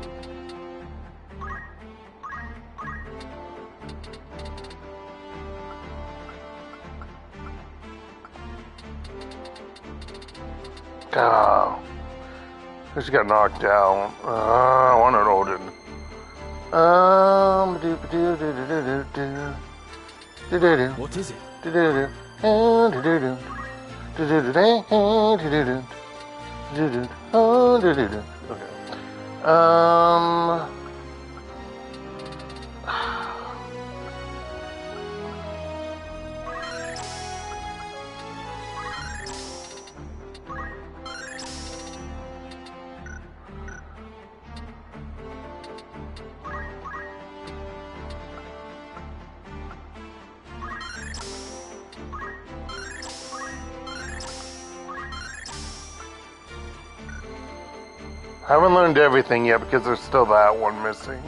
Oh, she got knocked down. I wanted Odin. What is it? Okay. I haven't learned everything yet because there's still that one missing.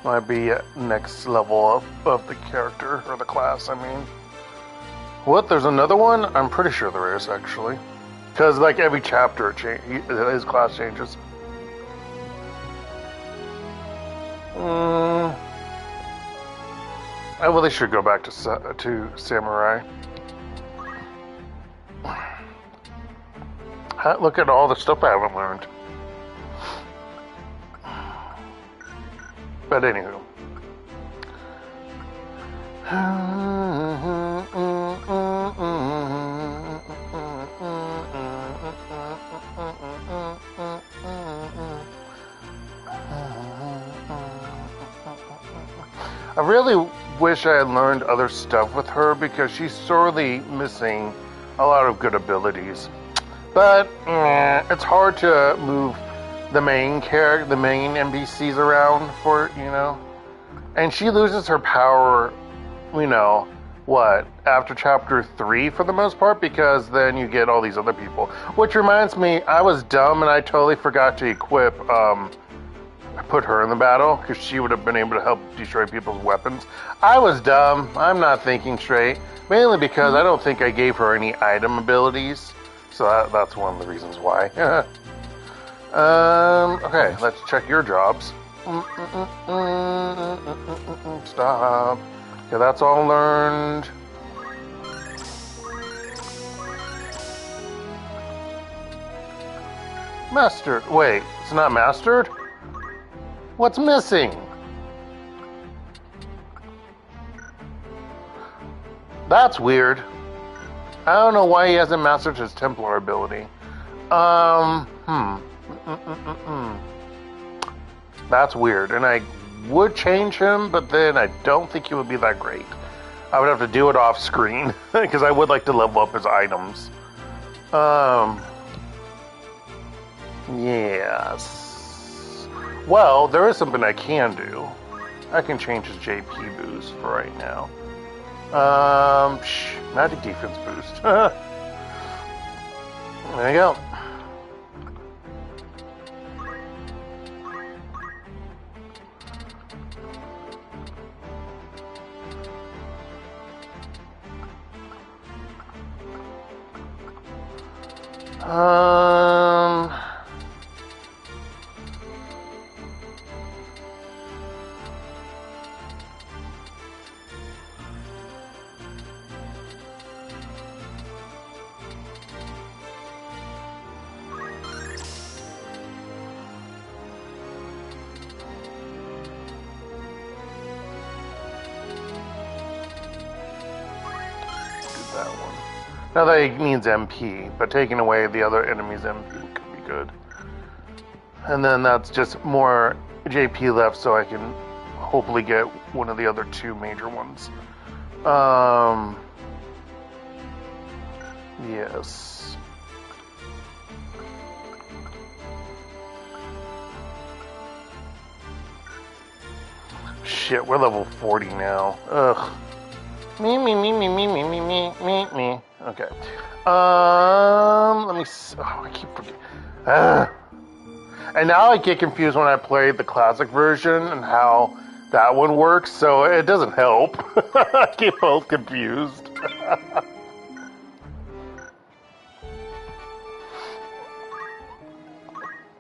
Might be next level of the character, or the class, I mean. What, there's another one? I'm pretty sure there is, actually. Because, like, every chapter, his class changes. I really should go back to Samurai. Look at all the stuff I haven't learned. But anywho. I really wish I had learned other stuff with her because she's sorely missing a lot of good abilities. But it's hard to move the main character, the main NPCs around for, you know. And she loses her power, you know, what, after chapter 3 for the most part, because then you get all these other people. Which reminds me, I was dumb and I totally forgot to equip, put her in the battle, because she would have been able to help destroy people's weapons. I was dumb. I'm not thinking straight. Mainly because I don't think I gave her any item abilities. So that's one of the reasons why. Okay, let's check your jobs. Stop. Okay, that's all learned. Mastered. Wait, it's not mastered? What's missing? That's weird. I don't know why he hasn't mastered his Templar ability. That's weird. And I would change him, but then I don't think he would be that great. I would have to do it off screen, because I would like to level up his items. Yes. Well, there is something I can do. I can change his JP boost for right now. Magic defense boost. There you go. That one. Now that means MP, but taking away the other enemy's MP could be good. And then that's just more JP left, so I can hopefully get one of the other two major ones. Yes. shit, we're level 40 now. Ugh. Me. Okay. Let me see. Oh, I keep forgetting. And now I get confused when I play the classic version and how that one works, so it doesn't help. I get both confused.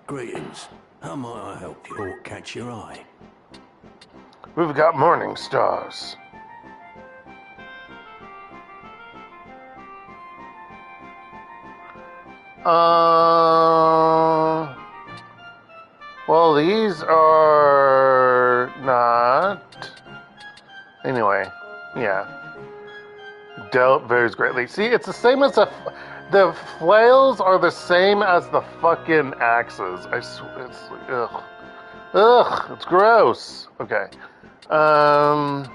Greetings. How might I help you or catch your eye? We've got morning stars. Well, these are not. Anyway, yeah. Dealt varies greatly. See, it's the same as the flails are the same as the fucking axes. I swear, it's like, ugh, it's gross. Okay. Are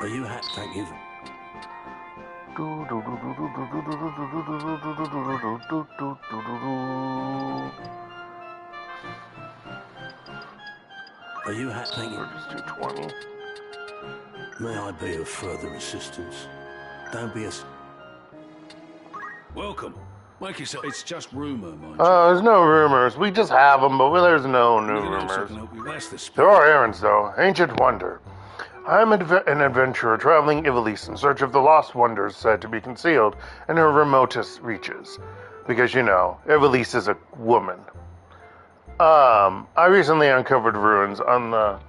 you thank you. Are you thank you. Just do 20. May I be of further assistance? Don't be a... Welcome. Make yourself. It's just rumor, mind you. There's no rumors. We just have them, but there's no new Anything else I rumors. can help you? That's the spirit. There are errands, though. Ancient wonder. I'm an adventurer traveling Ivalice in search of the lost wonders said to be concealed in her remotest reaches. Because, you know, Ivalice is a woman. I recently uncovered ruins on the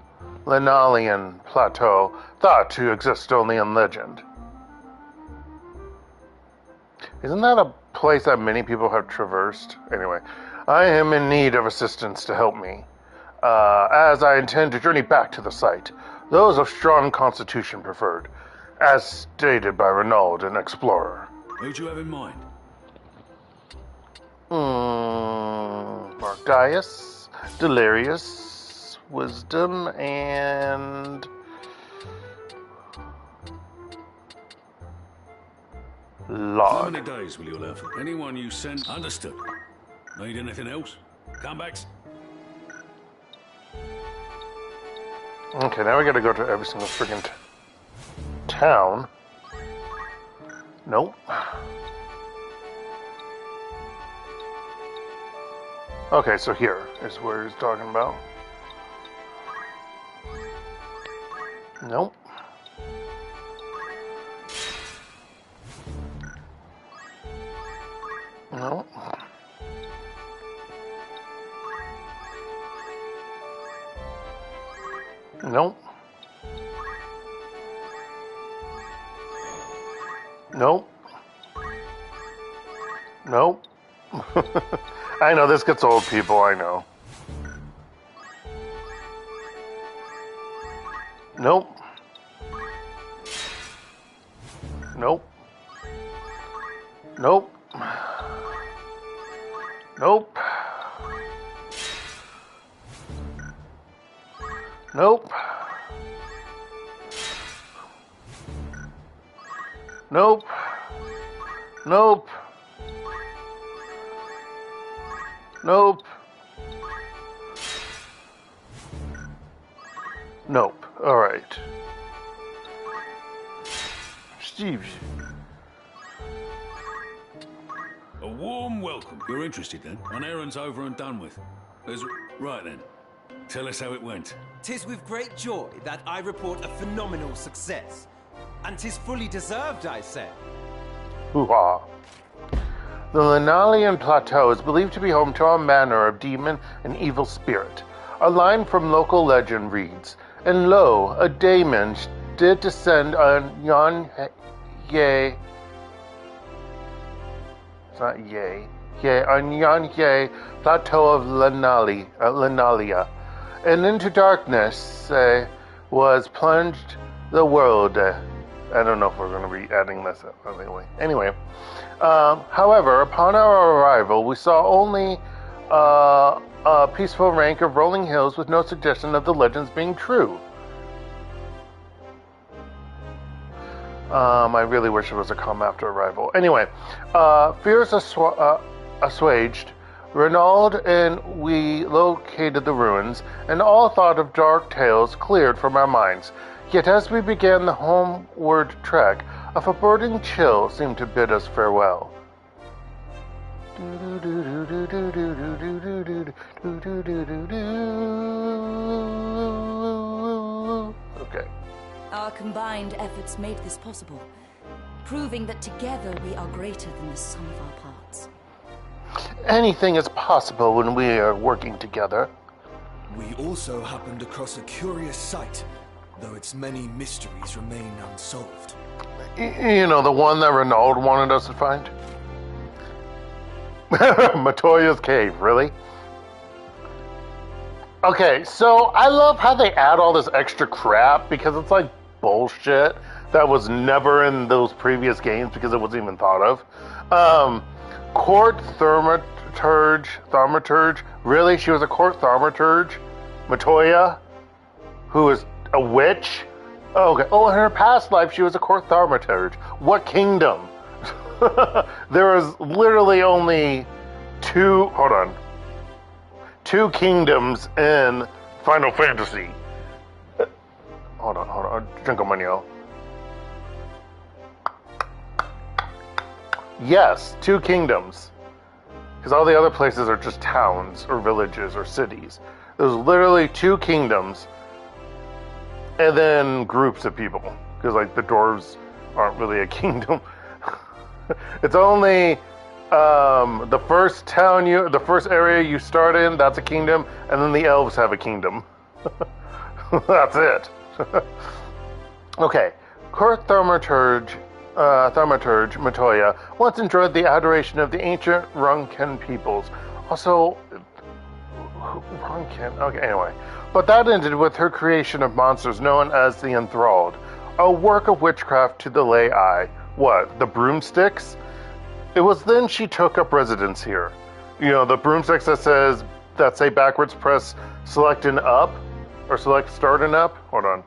Lenalian Plateau, thought to exist only in legend. Isn't that a place that many people have traversed? Anyway, I am in need of assistance to help me, as I intend to journey back to the site. Those of strong constitution preferred, as stated by Renaud, an explorer. Who do you have in mind? Mardias, Delirious, Wisdom, and... How Log. many days will you allow for? Anyone you send? Understood. Need anything else? Comebacks? Okay, now we gotta go to every single friggin' town. Nope. Okay, so here is where he's talking about. Nope. Nope. Nope. Nope. Nope. I know this gets old, people, I know. Nope. Nope. Nope. Nope. Nope. Nope. Nope. Nope. Nope. All right. Steve. A warm welcome. You're interested then? An errand's over and done with. Right then. Tell us how it went. 'Tis with great joy that I report a phenomenal success. And 'tis fully deserved, I say. Hoo-ha. The Lenalian Plateau is believed to be home to all manner of demon and evil spirit. A line from local legend reads, "And lo, a daemon did descend on yon ye." It's not yay. Yanye plateau of Lenalia. And into darkness was plunged the world. I don't know if we're going to be adding this anyway. However, upon our arrival, we saw only a peaceful rank of rolling hills with no suggestion of the legends being true. I really wish it was a calm after arrival. Anyway, fears assuaged, Renaud and we located the ruins, and all thought of dark tales cleared from our minds. Yet as we began the homeward trek, a foreboding chill seemed to bid us farewell. Okay. Our combined efforts made this possible, proving that together we are greater than the sum of our parts. Anything is possible when we are working together. We also happened across a curious sight, though its many mysteries remain unsolved. You know, the one that Renaud wanted us to find? Matoya's cave, really? Okay, so I love how they add all this extra crap because it's like bullshit that was never in those previous games because it wasn't even thought of. Court thaumaturge. Really? She was a court thaumaturge? Matoya? Who is a witch? Oh, okay. Oh, in her past life, she was a court thaumaturge. What kingdom? There was literally only two kingdoms in Final Fantasy. Hold on. Drink a manio. Yes, 2 kingdoms. Because all the other places are just towns or villages or cities. There's literally 2 kingdoms. And then groups of people. Because like the dwarves aren't really a kingdom. It's only the first the first area you start in, that's a kingdom. And then the elves have a kingdom. That's it. Okay. Court thaumaturge Matoya once enjoyed the adoration of the ancient Runken peoples. Also, Runken? Okay, anyway. But that ended with her creation of monsters known as the Enthralled, a work of witchcraft to the lay eye. What, the broomsticks? It was then she took up residence here. You know, the broomsticks that say backwards press select and up, or select start and up. Hold on.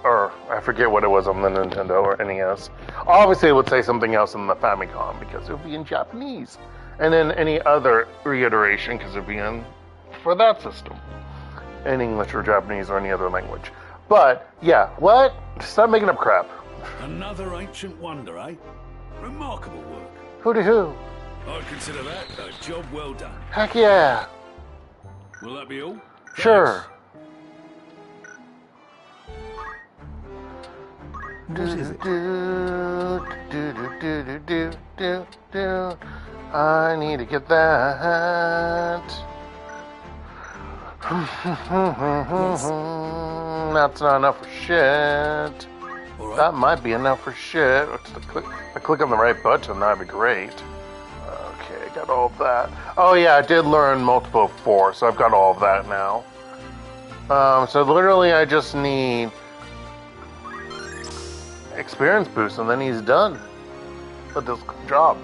Or I forget what it was on the Nintendo or NES. Obviously, it would say something else in the Famicom because it would be in Japanese, and then any other reiteration because it would be in for that system, in English or Japanese or any other language. But yeah, what? Stop making up crap. Another ancient wonder, eh? Remarkable work. Hooty hoo. I consider that a job well done. Heck yeah. Will that be all? Sure. I need to get that. That's not enough for shit. Right. That might be enough for shit. I click on the right button, that'd be great. Okay, got all of that. Oh yeah, I did learn multiple of 4, so I've got all of that now. So literally I just need experience boost and then he's done with this job.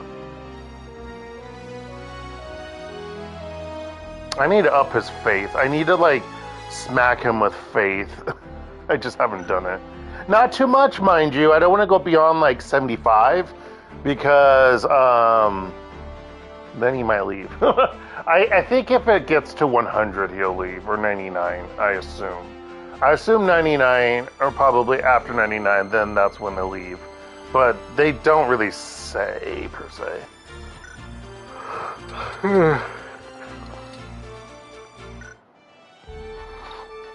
I need to up his faith. I need to like smack him with faith. I just haven't done it. Not too much, mind you. I don't want to go beyond like 75 because then he might leave. I think if it gets to 100 he'll leave, or 99, I assume. I assume 99, or probably after 99, then that's when they'll leave. But they don't really say, per se.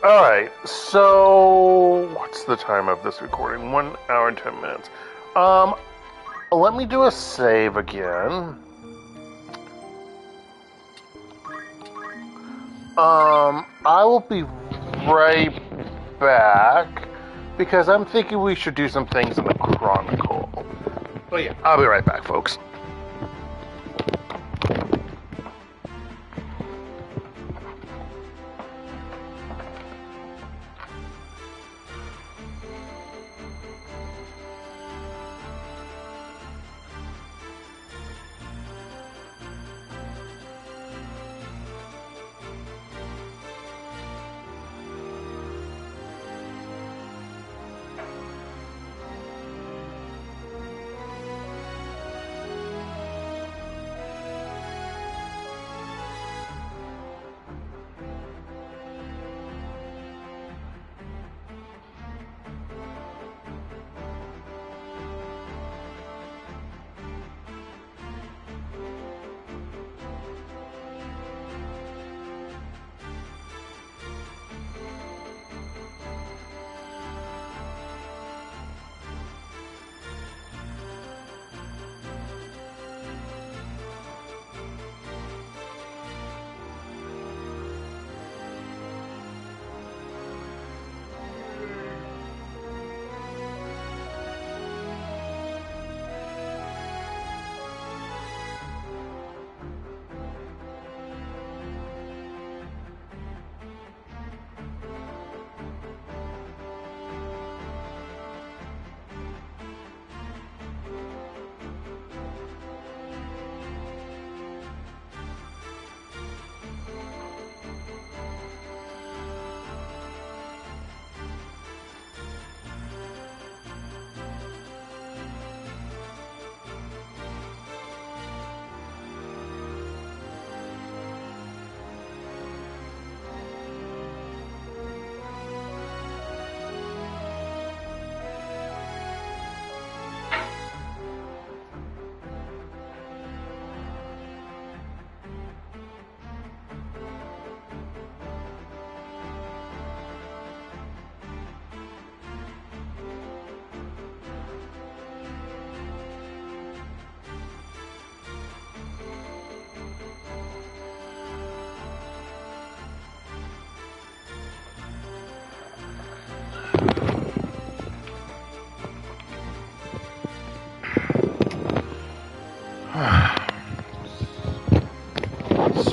Alright, so what's the time of this recording? 1 hour and 10 minutes. Let me do a save again. I will be right back because I'm thinking we should do some things in the Chronicle. But yeah, I'll be right back, folks.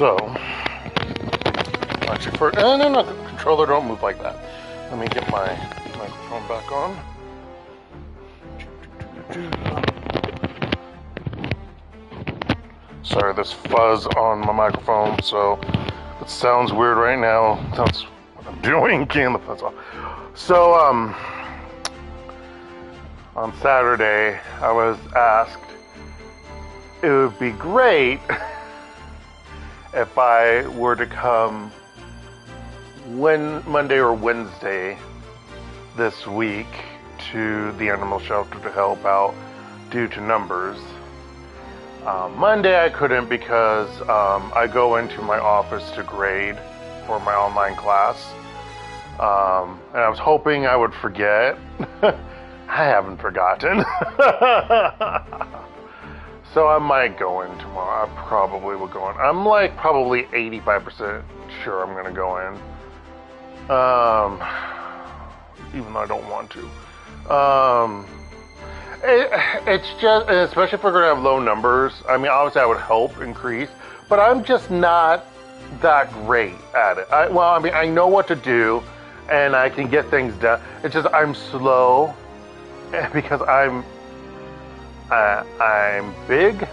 So, actually, for no, controller, don't move like that. Let me get my microphone back on. Sorry, there's fuzz on my microphone, so it sounds weird right now. That's what I'm doing, getting the fuzz off. So, on Saturday, I was asked it would be great if I were to come Monday or Wednesday this week to the animal shelter to help out due to numbers. Monday I couldn't because I go into my office to grade for my online class. And I was hoping I would forget. I haven't forgotten. So I might go in tomorrow. I probably will go in. I'm like probably 85% sure I'm going to go in. Even though I don't want to. It's just, especially if we're going to have low numbers. I mean, obviously I would help increase, but I'm just not that great at it. I mean, I know what to do, and I can get things done. It's just I'm slow, because I'm big,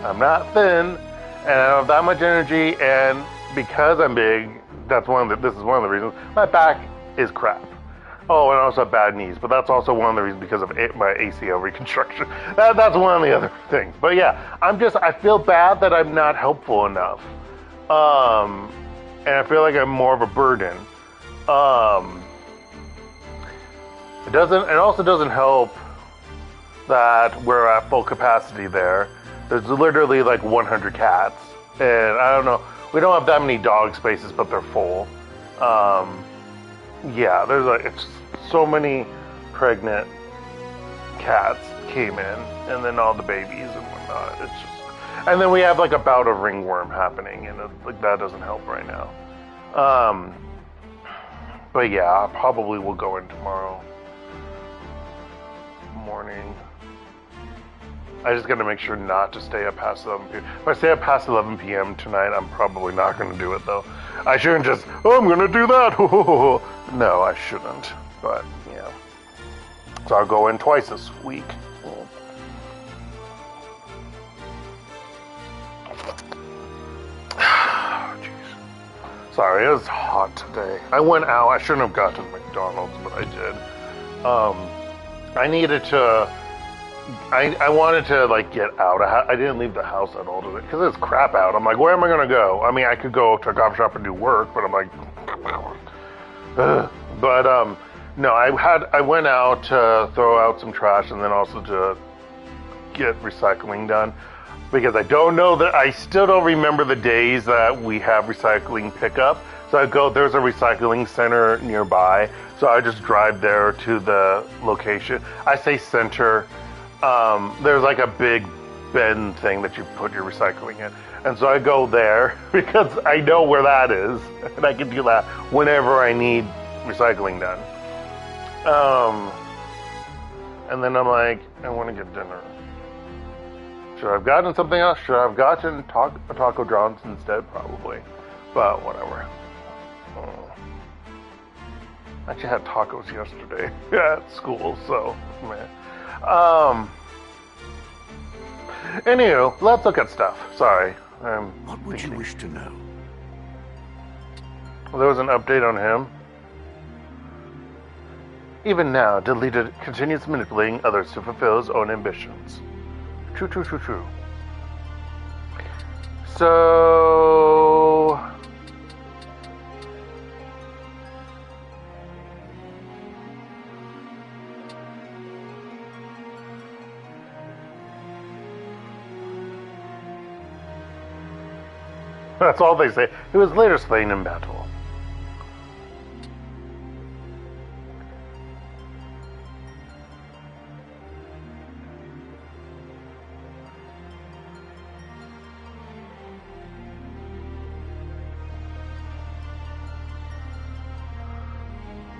I'm not thin, and I don't have that much energy, and because I'm big, this is one of the reasons, my back is crap. Oh, and I also have bad knees, but that's also one of the reasons because of my ACL reconstruction. That's one of the other things. But yeah, I feel bad that I'm not helpful enough. And I feel like I'm more of a burden. It also doesn't help that we're at full capacity there. There's literally like 100 cats. And I don't know, we don't have that many dog spaces, but they're full. Yeah, it's so many pregnant cats came in, and then all the babies and whatnot. It's just, and then we have like a bout of ringworm happening, and like that doesn't help right now. But yeah, I probably will go in tomorrow morning. I just gotta make sure not to stay up past 11 p.m. If I stay up past 11 p.m. tonight, I'm probably not gonna do it though. I shouldn't just, I'm gonna do that. No, I shouldn't. But yeah. So I'll go in twice this week. Jeez. Sorry, it was hot today. I went out. I shouldn't have got to McDonald's, but I did. I needed to. I wanted to like get out. I didn't leave the house at all today because it's crap out. I'm like, where am I gonna go? I mean, I could go to a coffee shop and do work, but I'm like, ugh. But no, I went out to throw out some trash and then also to get recycling done because I still don't remember the days that we have recycling pickup. So there's a recycling center nearby, so I just drive there to the location. I say center. There's like a big bin thing that you put your recycling in. And so I go there because I know where that is, and I can do that whenever I need recycling done. And then I'm like, I want to get dinner. Should I have gotten something else? Should I have gotten Taco John's instead? Probably. But whatever. I actually had tacos yesterday at school, so man. Anywho, let's look at stuff. Sorry. What would you wish to know? Well, there was an update on him. Even now, Delita continues manipulating others to fulfill his own ambitions. True. So... That's all they say. He was later slain in battle.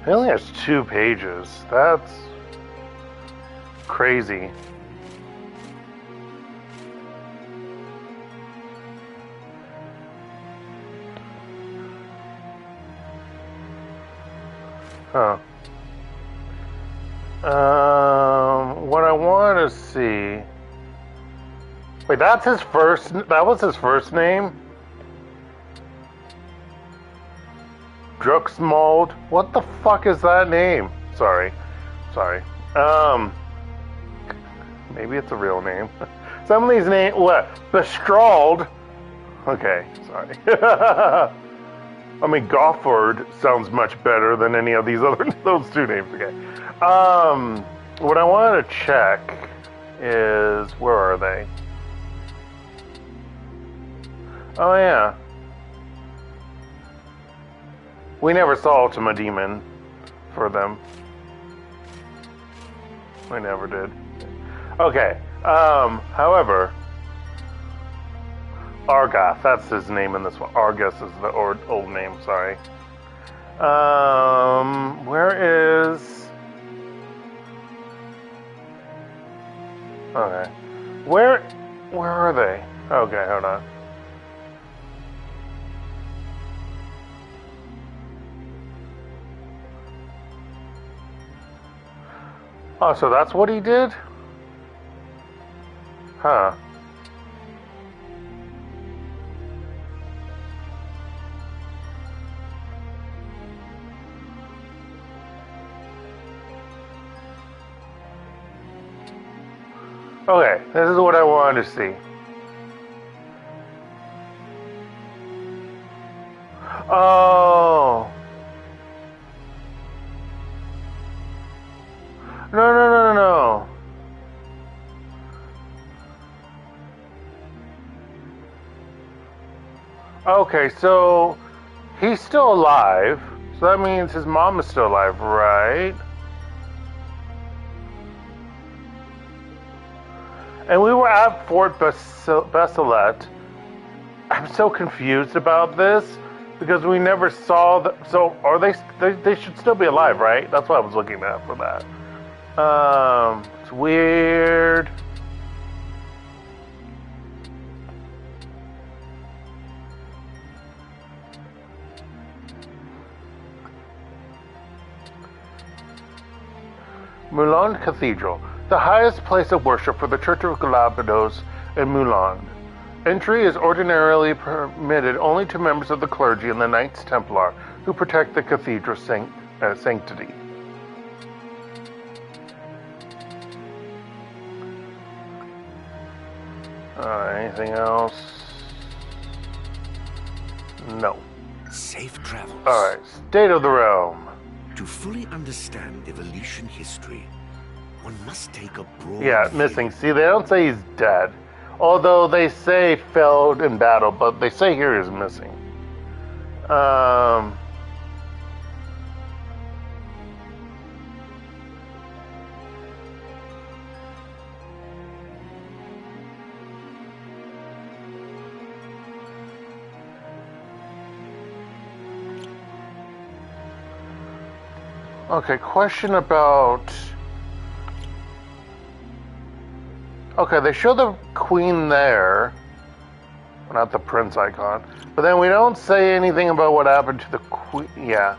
It only has 2 pages. That's crazy. Huh. What I want to see... Wait, that's his first... That was his first name? Druxmold? What the fuck is that name? Sorry. Maybe it's a real name. Some of these names... What? Bestrald? Okay, sorry. I mean, Gofford sounds much better than any of these other... Those two names, okay. What I wanted to check is... Where are they? Oh, yeah. We never saw Ultima Demon for them. We never did. Okay. However, Argath, that's his name in this one. Argus is the old name, sorry. Where is... Okay. Where are they? Okay, hold on. Oh, so that's what he did? Huh. Okay, this is what I wanted to see. Oh. No. Okay, so he's still alive. So that means his mom is still alive, right? And we were at Fort Basilet. I'm so confused about this because we never saw the... So are they should still be alive, right? That's what I was looking at for that. It's weird. Moulin Cathedral, the highest place of worship for the Church of Galapagos in Moulin. Entry is ordinarily permitted only to members of the clergy and the Knights Templar who protect the cathedral's sanctity. Anything else? No. Safe travels. Alright, State of the Realm. To fully understand Evolution history, one must take a broad Yeah, missing. See, they don't say he's dead. Although they say failed in battle, but they say here he's missing. Okay, question about... Okay, they show the queen there. Well, not the prince icon. But then we don't say anything about what happened to the queen. Yeah.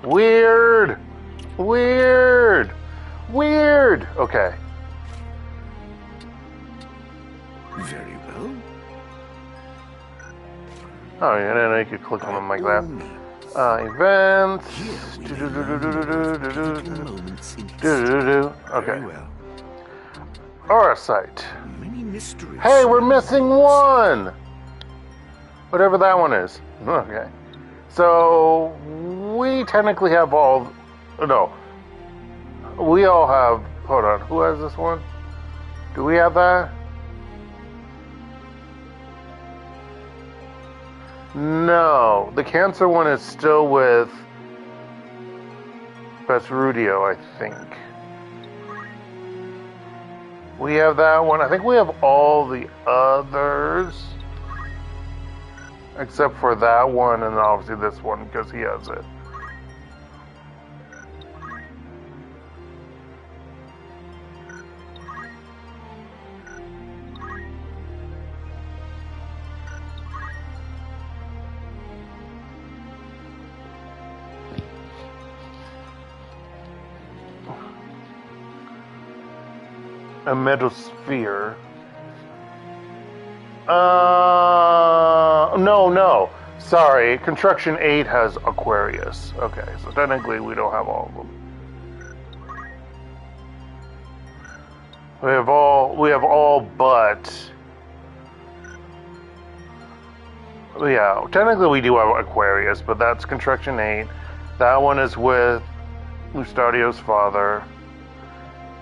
Weird. Okay. Very well. Oh, yeah, then you could click on them like that. Events. Okay. Aurosite. Hey, we're missing one! Whatever that one is. Okay. So, we technically have all... No. We all have... Hold on. Who has this one? Do we have that? No. The Cancer one is still with... Vesrudio, I think. We have that one. I think we have all the others. Except for that one and obviously this one because he has it. a metal-sphere. No. Sorry, Construction 8 has Aquarius. Okay, so technically we don't have all of them. We have all but... Yeah, technically we do have Aquarius, but that's Construction 8. That one is with Lustadio's father.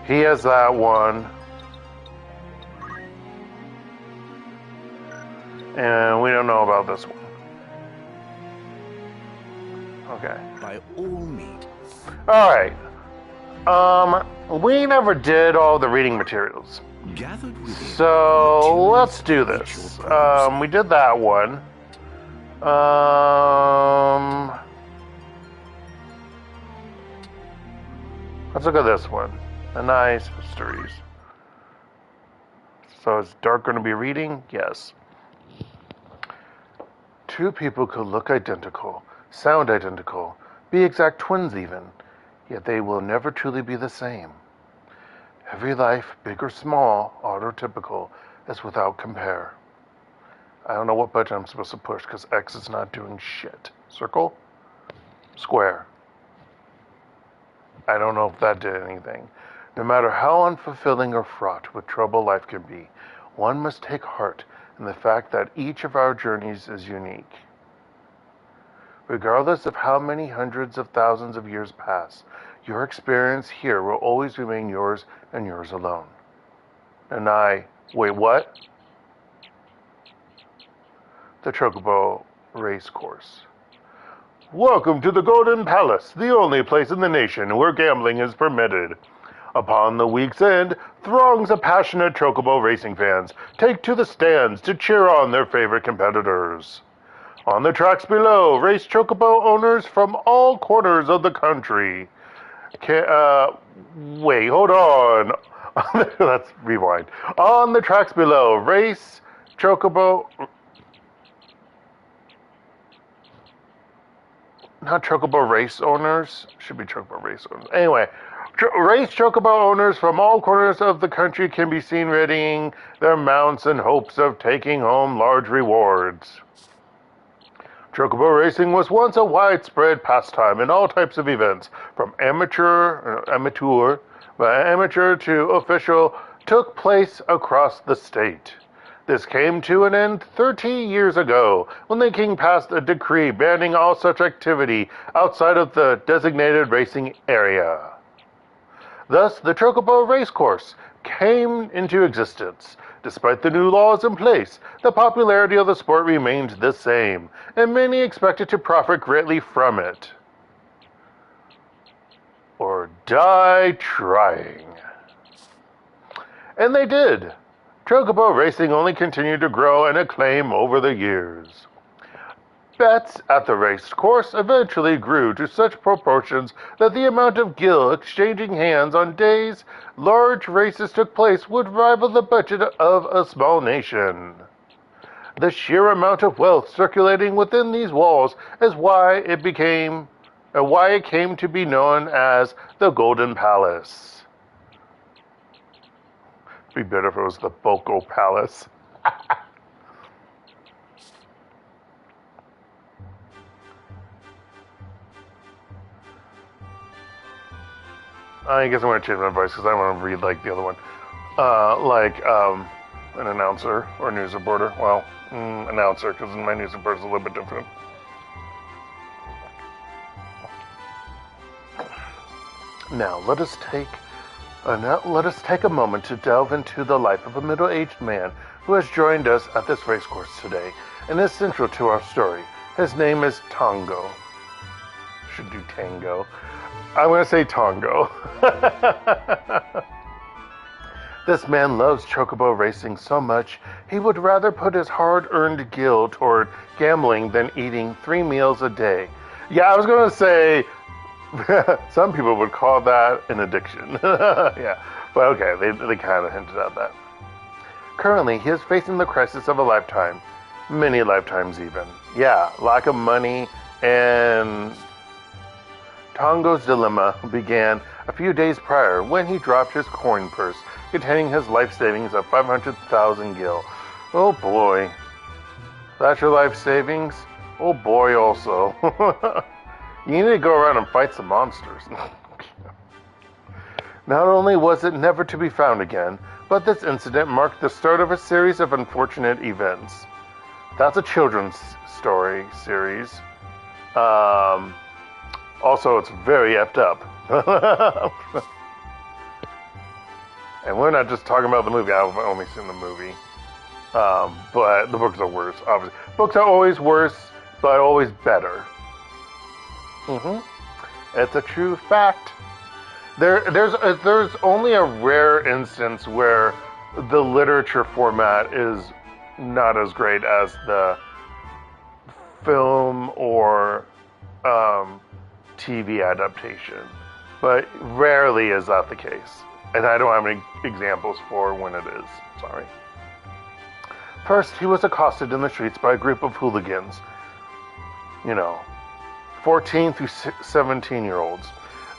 He has that one. And we don't know about this one. Okay. By all means. Alright. We never did all the reading materials. Gathered within So let's do this. We did that one. Let's look at this one. The nice histories. So is Dark going to be reading? Yes. Two people could look identical, sound identical, be exact twins even, yet they will never truly be the same. Every life, big or small, autotypical, is without compare. I don't know what button I'm supposed to push because X is not doing shit. Circle? Square. I don't know if that did anything. No matter how unfulfilling or fraught with trouble life can be, one must take heart in the fact that each of our journeys is unique. Regardless of how many hundreds of thousands of years pass, your experience here will always remain yours and yours alone. And wait, what? The Chocobo Race Course. Welcome to the Golden Palace, the only place in the nation where gambling is permitted. Upon the week's end, throngs of passionate Chocobo racing fans take to the stands to cheer on their favorite competitors. On the tracks below, race Chocobo owners from all corners of the country. Wait, hold on. Let's rewind. On the tracks below, race Chocobo... Not Chocobo race owners. Should be Chocobo race owners. Anyway, race Chocobo owners from all corners of the country can be seen readying their mounts in hopes of taking home large rewards. Chocobo racing was once a widespread pastime in all types of events, from amateur to official, took place across the state. This came to an end 30 years ago, when the king passed a decree banning all such activity outside of the designated racing area. Thus, the Chocobo Racecourse came into existence. Despite the new laws in place, the popularity of the sport remained the same, and many expected to profit greatly from it. Or die trying. And they did. Chocobo racing only continued to grow and acclaim over the years. Bets at the race course eventually grew to such proportions that the amount of gil exchanging hands on days large races took place would rival the budget of a small nation. The sheer amount of wealth circulating within these walls is why it came to be known as the Golden Palace. It'd be better if it was the Boko Palace. I guess I'm going to change my voice because I want to read like the other one. An announcer or news reporter. Well, announcer, because my news reporter is a little bit different. Now, let us take a moment to delve into the life of a middle-aged man who has joined us at this racecourse today and is central to our story. His name is Tongo. Should do Tango. I'm going to say Tongo. This man loves Chocobo racing so much, he would rather put his hard-earned gil toward gambling than eating 3 meals a day. Yeah, I was going to say... Some people would call that an addiction. Yeah, but okay, they kind of hinted at that. Currently, he is facing the crisis of a lifetime. Many lifetimes even. Yeah, lack of money, and Tongo's dilemma began a few days prior when he dropped his coin purse containing his life savings of 500,000 gil. Oh boy. That's your life savings? Oh boy also. You need to go around and fight some monsters. Not only was it never to be found again, but this incident marked the start of a series of unfortunate events. That's a children's story series. Also, it's very effed up. And we're not just talking about the movie. I've only seen the movie. But the books are worse, obviously. Books are always worse, but always better. It's a true fact. There's only a rare instance where the literature format is not as great as the film or TV adaptation, but rarely is that the case. And I don't have any examples for when it is. Sorry. First, he was accosted in the streets by a group of hooligans. 14 through 17-year-olds.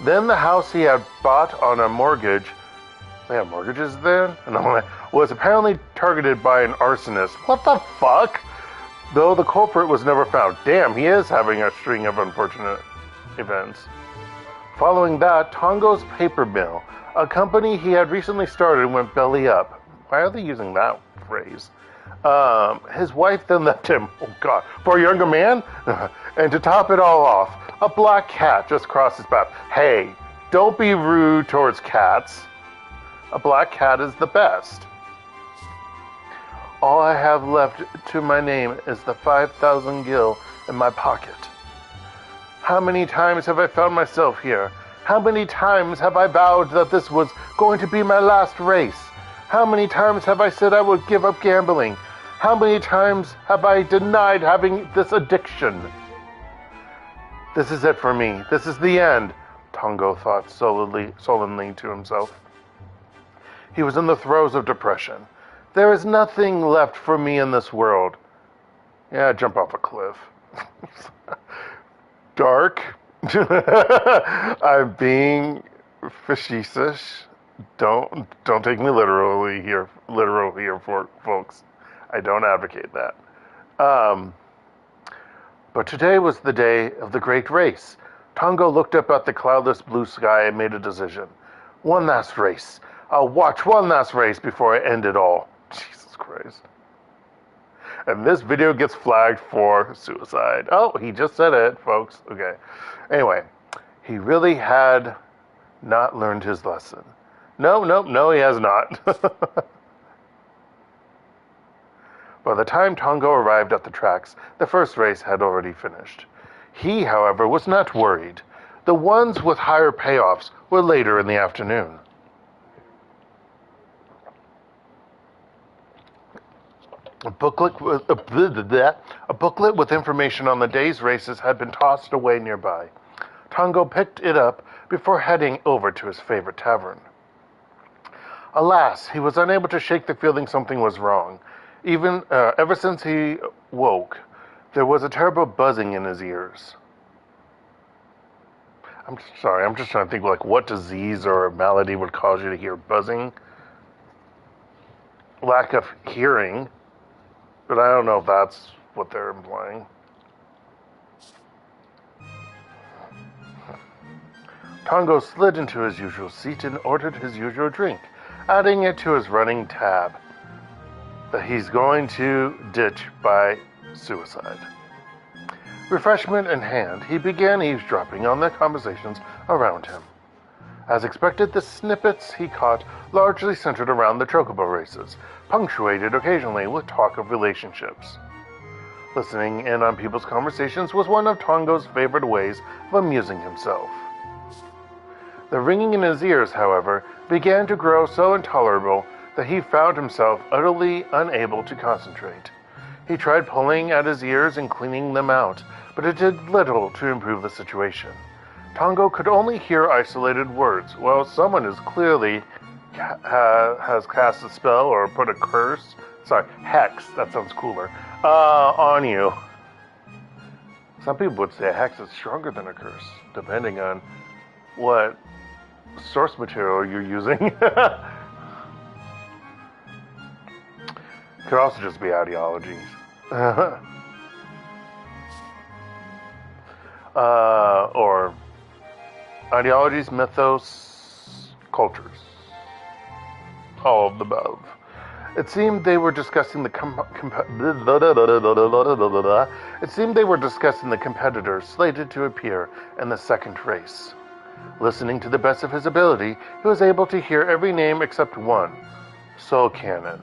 Then the house he had bought on a mortgage, they have mortgages then? No, was apparently targeted by an arsonist. What the fuck? Though the culprit was never found. Damn, he is having a string of unfortunate events. Following that, Tongo's paper mill, a company he had recently started, went belly up. Why are they using that phrase? His wife then left him, oh god, for a younger man? And to top it all off, a black cat just crossed his path. Hey, don't be rude towards cats. A black cat is the best. All I have left to my name is the 5,000 gil in my pocket. How many times have I found myself here? How many times have I vowed that this was going to be my last race? How many times have I said I would give up gambling? How many times have I denied having this addiction? This is it for me. This is the end, Tongo thought sullenly to himself. He was in the throes of depression. There is nothing left for me in this world. Yeah, jump off a cliff. Dark. I'm being facetious. Don't take me literal here, folks. I don't advocate that. But today was the day of the great race. Tongo looked up at the cloudless blue sky and made a decision. One last race. I'll watch one last race before I end it all. Jesus Christ. And this video gets flagged for suicide. Oh, he just said it, folks. Okay. Anyway, he really had not learned his lesson. No, he has not. By the time Tongo arrived at the tracks, the first race had already finished. He, however, was not worried. The ones with higher payoffs were later in the afternoon. A booklet with information on the day's races had been tossed away nearby. Tongo picked it up before heading over to his favorite tavern. Alas, he was unable to shake the feeling something was wrong. Ever since he woke, there was a terrible buzzing in his ears. I'm sorry, I'm just trying to think what disease or malady would cause you to hear buzzing. Lack of hearing, but I don't know if that's what they're implying. Tongo slid into his usual seat and ordered his usual drink, adding it to his running tab that he's going to ditch by suicide. Refreshment in hand, he began eavesdropping on the conversations around him. As expected, the snippets he caught largely centered around the chocobo races, punctuated occasionally with talk of relationships. Listening in on people's conversations was one of Tongo's favorite ways of amusing himself. The ringing in his ears, however, began to grow so intolerable that he found himself utterly unable to concentrate. He tried pulling at his ears and cleaning them out, but it did little to improve the situation. Tongo could only hear isolated words, while someone is clearly has cast a spell or put a curse, hex, that sounds cooler, on you. Some people would say a hex is stronger than a curse, depending on what source material you're using. Could also just be ideologies. Or ideologies, mythos, cultures. All of the above. It seemed they were discussing the competitors slated to appear in the second race. Listening to the best of his ability, he was able to hear every name except one, Soul Cannon.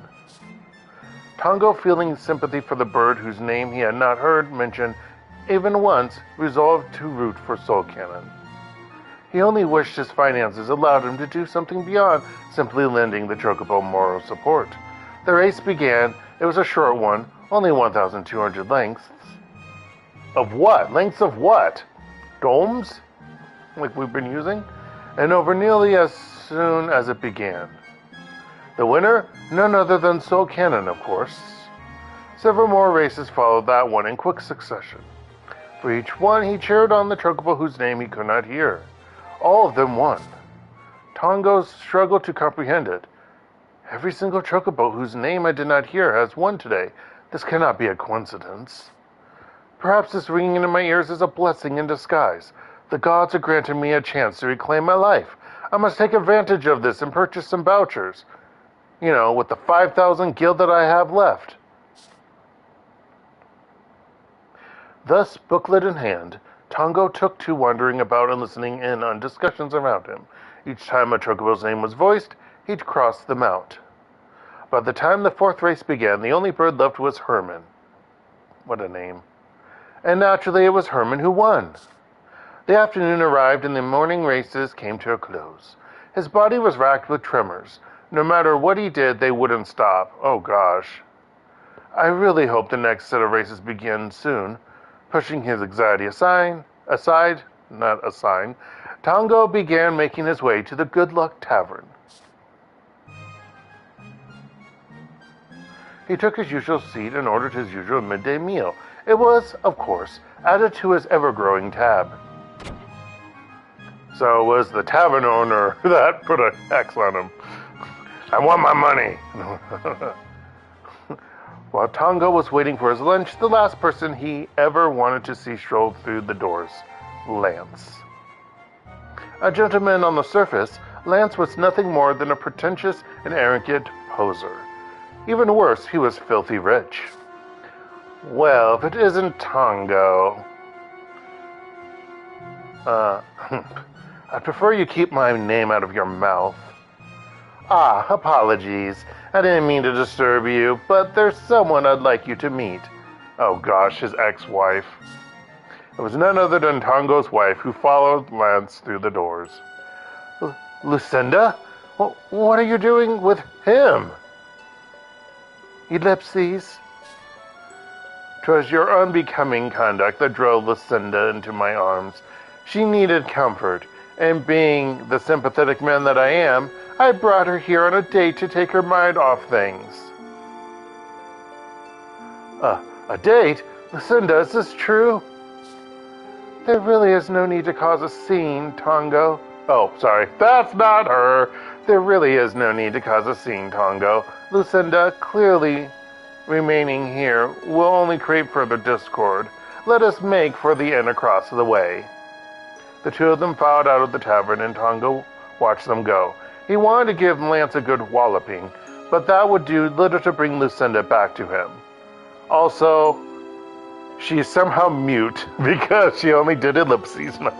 Tongo, feeling sympathy for the bird whose name he had not heard mentioned even once, resolved to root for Soul Cannon. He only wished his finances allowed him to do something beyond simply lending the chocobo moral support. The race began. It was a short one, only 1,200 lengths. Of what? Lengths of what? Domes? Like we've been using? And over nearly as soon as it began. The winner? None other than Soul Cannon, of course. Several more races followed that one in quick succession. For each one, he cheered on the chocobo whose name he could not hear. All of them won. Tongo struggled to comprehend it. Every single chocobo whose name I did not hear has won today. This cannot be a coincidence. Perhaps this ringing in my ears is a blessing in disguise. The gods are granting me a chance to reclaim my life. I must take advantage of this and purchase some vouchers. You know, with the 5,000 gil that I have left. Thus, booklet in hand, Tongo took to wandering about and listening in on discussions around him. Each time a chocobo's name was voiced, he'd cross them out. By the time the fourth race began, the only bird left was Herman. What a name. And naturally, it was Herman who won. The afternoon arrived and the morning races came to a close. His body was racked with tremors. No matter what he did, they wouldn't stop. Oh gosh. I really hope the next set of races begin soon. Pushing his anxiety aside, Tongo began making his way to the Good Luck Tavern. He took his usual seat and ordered his usual midday meal. It was, of course, added to his ever-growing tab. So it was the tavern owner that put an X on him. I want my money. While Tongo was waiting for his lunch, the last person he ever wanted to see strolled through the doors, Lance. A gentleman on the surface, Lance was nothing more than a pretentious and arrogant poser. Even worse, he was filthy rich. Well, if it isn't Tongo... I'd prefer you keep my name out of your mouth. Ah, apologies. I didn't mean to disturb you, but there's someone I'd like you to meet. Oh gosh, his ex-wife. It was none other than Tongo's wife who followed Lance through the doors. Lucinda? What are you doing with him? Ellipses. 'Twas your unbecoming conduct that drove Lucinda into my arms. She needed comfort, and being the sympathetic man that I am, I brought her here on a date to take her mind off things. A date? Lucinda, is this true? There really is no need to cause a scene, Tongo. Oh, sorry, that's not her. There really is no need to cause a scene, Tongo. Lucinda, clearly remaining here will only create further discord. Let us make for the inn across the way. The two of them filed out of the tavern, and Tongo watched them go. He wanted to give Lance a good walloping, but that would do little to bring Lucinda back to him. Also, she's somehow mute because she only did ellipses. No.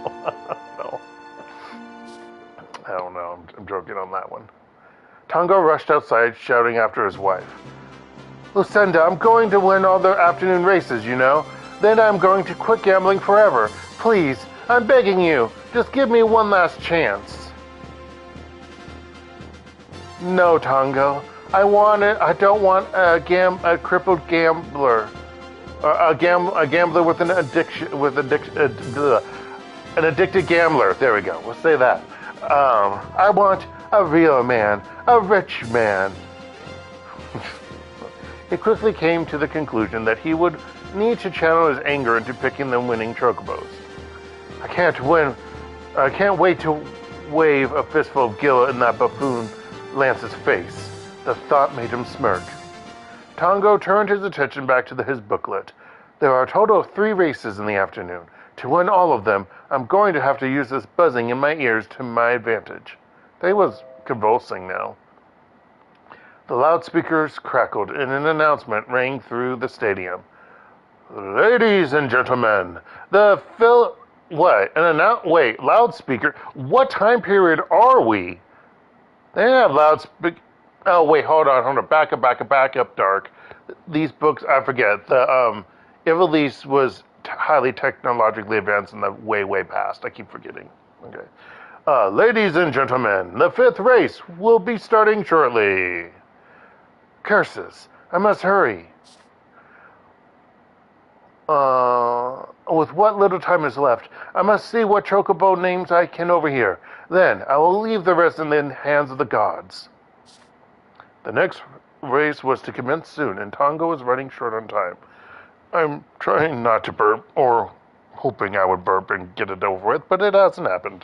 No. I don't know. I'm joking on that one. Tongo rushed outside, shouting after his wife. Lucinda, I'm going to win all the afternoon races, you know. Then I'm going to quit gambling forever. Please, I'm begging you. Just give me one last chance. No, Tongo. I don't want a crippled gambler. A gambler with an addiction, an addicted gambler. There we go. We'll say that. I want a real man, a rich man. He quickly came to the conclusion that he would need to channel his anger into picking the winning chocobos. I can't wait to wave a fistful of gila in that buffoon Lance's face. The thought made him smirk. Tongo turned his attention back to his booklet. There are a total of 3 races in the afternoon. To win all of them, I'm going to have to use this buzzing in my ears to my advantage. They was convulsing now. The loudspeakers crackled, and an announcement rang through the stadium. Ladies and gentlemen, wait, loudspeaker? What time period are we? They have loudspeaker. Oh, wait, hold on. Back up, Dark. These books, I forget. The Ivalice was highly technologically advanced in the way past. I keep forgetting. Okay. Ladies and gentlemen, the 5th race will be starting shortly. Curses. I must hurry. With what little time is left, I must see what chocobo names I can overhear. Then I will leave the rest in the hands of the gods. The next race was to commence soon, and Tongo was running short on time. I'm trying not to burp, or hoping I would burp and get it over with, but it hasn't happened.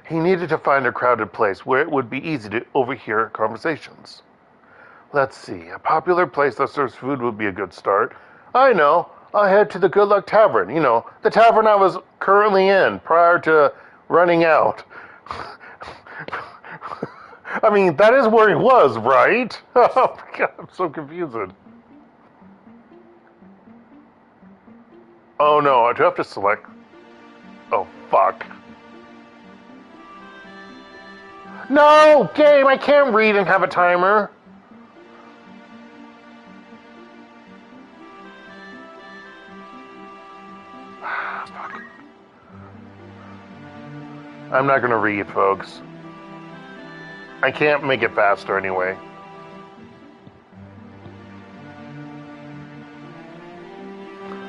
He needed to find a crowded place where it would be easy to overhear conversations. Let's see, a popular place that serves food would be a good start. I know, I'll head to the Good Luck Tavern. You know, the tavern I was currently in prior to running out. I mean, that is where he was, right? Oh my god, I'm so confused. Oh no, I do have to select. Oh, fuck. No! Game, I can't read and have a timer. Fuck. I'm not gonna read, folks. I can't make it faster anyway.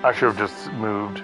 I should have just moved.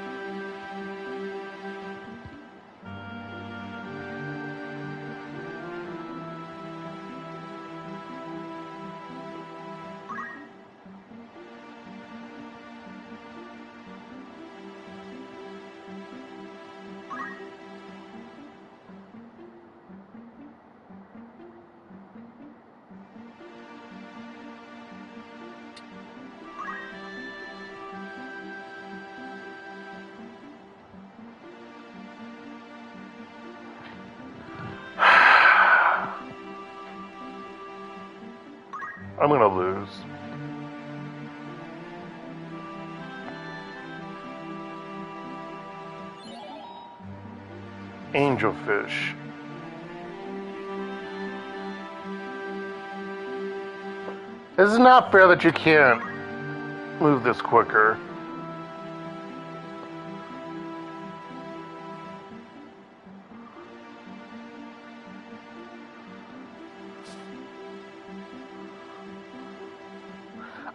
I'm gonna lose. Angelfish. This is not fair that you can't move this quicker.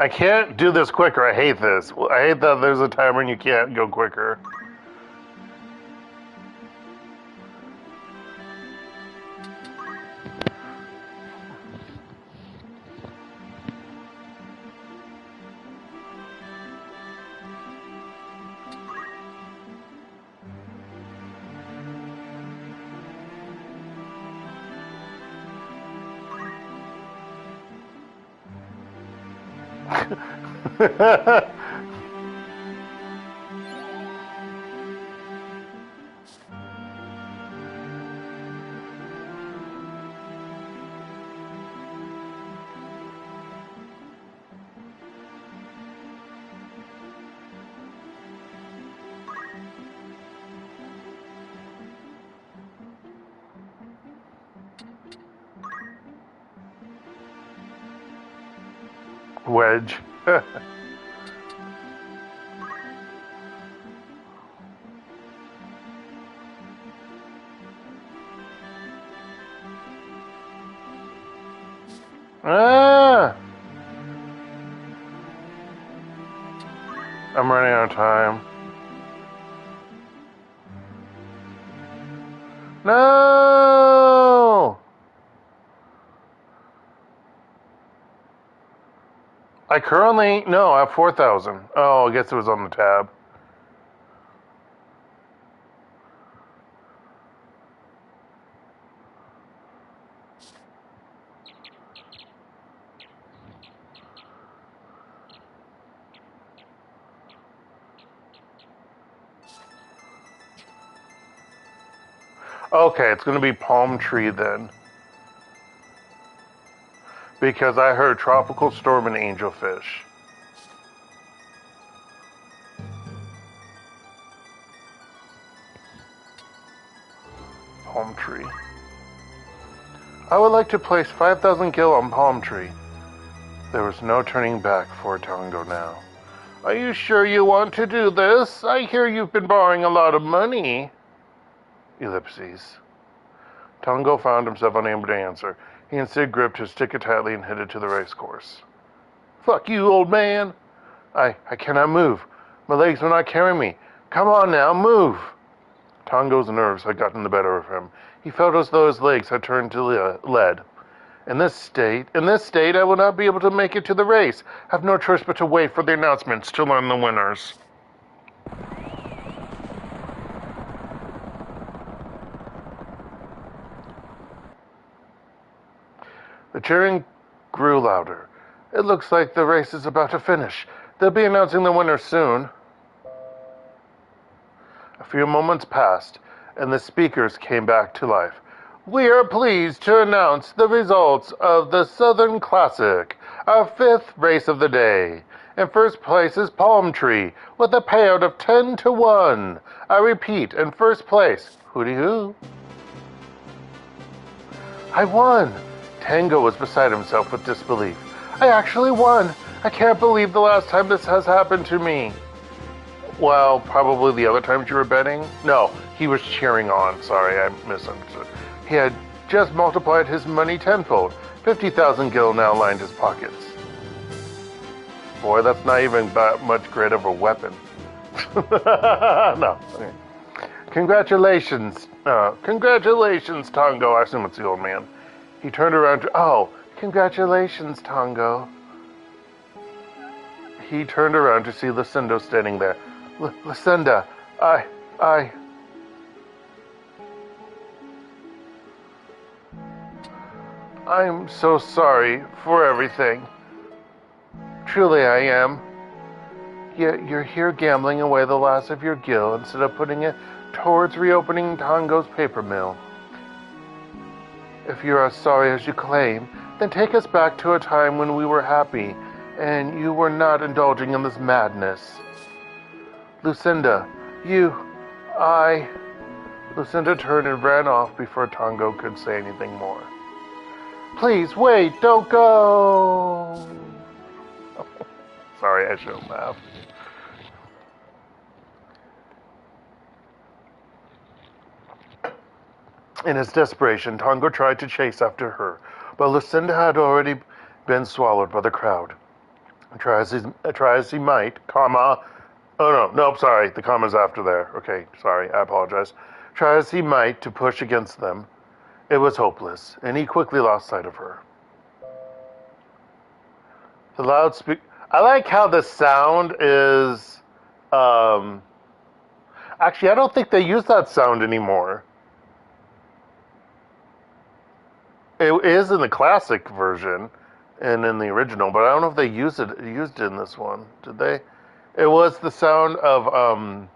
I can't do this quicker. I hate this. I hate that there's a timer and you can't go quicker. Wedge. Ah! I'm running out of time. No! I have 4,000. Oh, I guess it was on the tab. Okay, it's going to be palm tree then. Because I heard tropical storm and angelfish. Palm tree. I would like to place 5,000 gil on palm tree. There was no turning back for Tango now. Are you sure you want to do this? I hear you've been borrowing a lot of money. Ellipses. Tango found himself unable to answer. He instead gripped his ticket tightly and headed to the race course. Fuck you, old man. I cannot move. My legs will not carry me. Come on now, move. Tango's nerves had gotten the better of him. He felt as though his legs had turned to lead. In this state, I will not be able to make it to the race. I have no choice but to wait for the announcements to learn the winners. The cheering grew louder. It looks like the race is about to finish. They'll be announcing the winner soon. A few moments passed, and the speakers came back to life. We are pleased to announce the results of the Southern Classic, our 5th race of the day. In first place is Palm Tree, with a payout of 10-1. I repeat, in first place, hooty-hoo. I won! Tango was beside himself with disbelief. I actually won! I can't believe the last time this has happened to me. Well, probably the other times you were betting? No, he was cheering on. Sorry, I misunderstood. He had just multiplied his money tenfold. 50,000 gil now lined his pockets. Boy, that's not even that much great of a weapon. No. Okay. Congratulations. Congratulations, Tango. I assume it's the old man. He turned around to... Oh, congratulations, Tango. He turned around to see Lucinda standing there. Lucinda, I'm so sorry for everything. Truly I am. Yet you're here gambling away the last of your gil instead of putting it towards reopening Tango's paper mill. If you're as sorry as you claim, then take us back to a time when we were happy and you were not indulging in this madness. Lucinda, Lucinda turned and ran off before Tango could say anything more. Please, wait, don't go! Sorry, I shouldn't laugh. In his desperation, Tango tried to chase after her, but Lucinda had already been swallowed by the crowd. Try as he might, comma... Oh, no, sorry, the comma's after there. Okay, sorry, I apologize. Try as he might to push against them, it was hopeless, and he quickly lost sight of her. The loudspeaker... I like how the sound is... Actually, I don't think they use that sound anymore. It is in the classic version and in the original, but I don't know if they used it in this one. Did they? It was the sound of...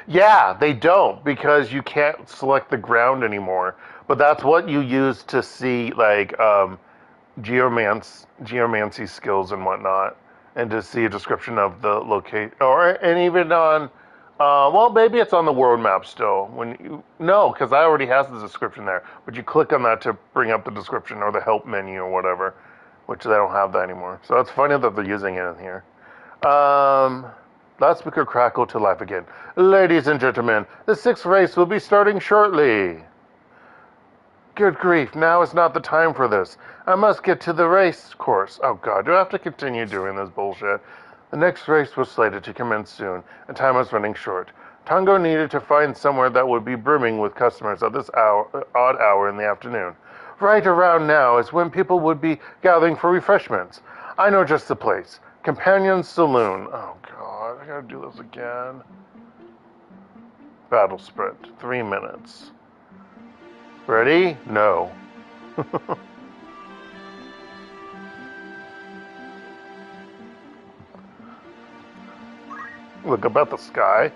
Yeah, they don't, because you can't select the ground anymore. But that's what you use to see, like, geomancy skills and whatnot, and to see a description of the location, and even on, well, maybe it's on the world map still. No, because I already has the description there, but you click on that to bring up the description or the help menu or whatever, which they don't have that anymore. So it's funny that they're using it in here. Loudspeaker crackled to life again. Ladies and gentlemen, the 6th race will be starting shortly. Good grief, now is not the time for this. I must get to the race course. Oh god, do I have to continue doing this bullshit? The next race was slated to commence soon, and time was running short. Tango needed to find somewhere that would be brimming with customers at this odd hour in the afternoon. Right around now is when people would be gathering for refreshments. I know just the place. Companion Saloon. Oh god, I gotta do this again. Battle sprint. 3 minutes. Ready? No. Look up at the sky.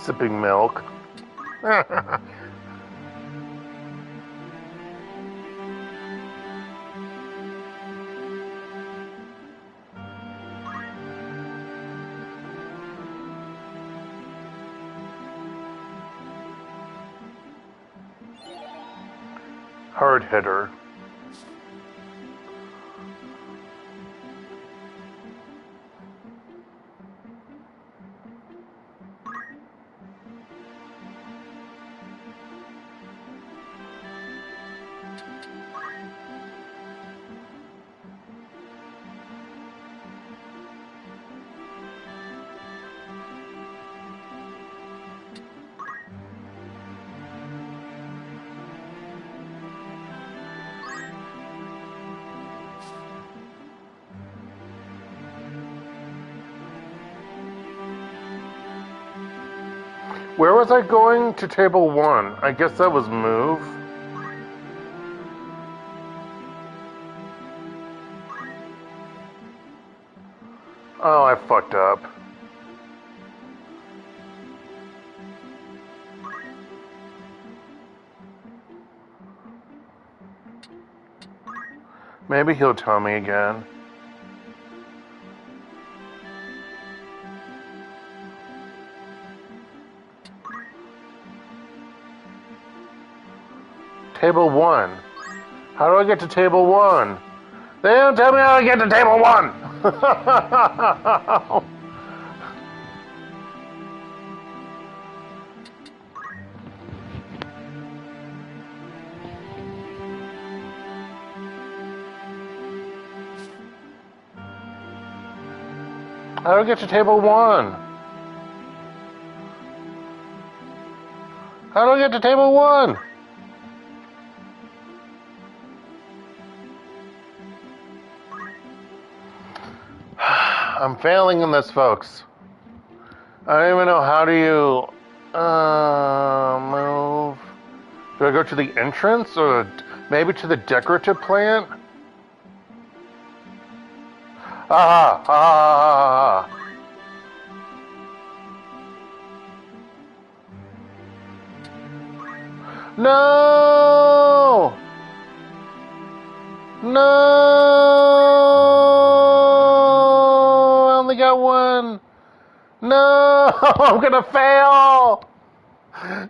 sipping milk. Hard hitter. Where was I going to table 1? I guess that was move. Oh, I fucked up. Maybe he'll tell me again. Table 1. How do I get to table 1? They don't tell me how to get to table 1! How do I get to table 1? How do I get to table 1? I'm failing in this, folks. I don't even know how do you move. Do I go to the entrance or maybe to the decorative plant? No! No! I only got 1. No! I'm gonna fail!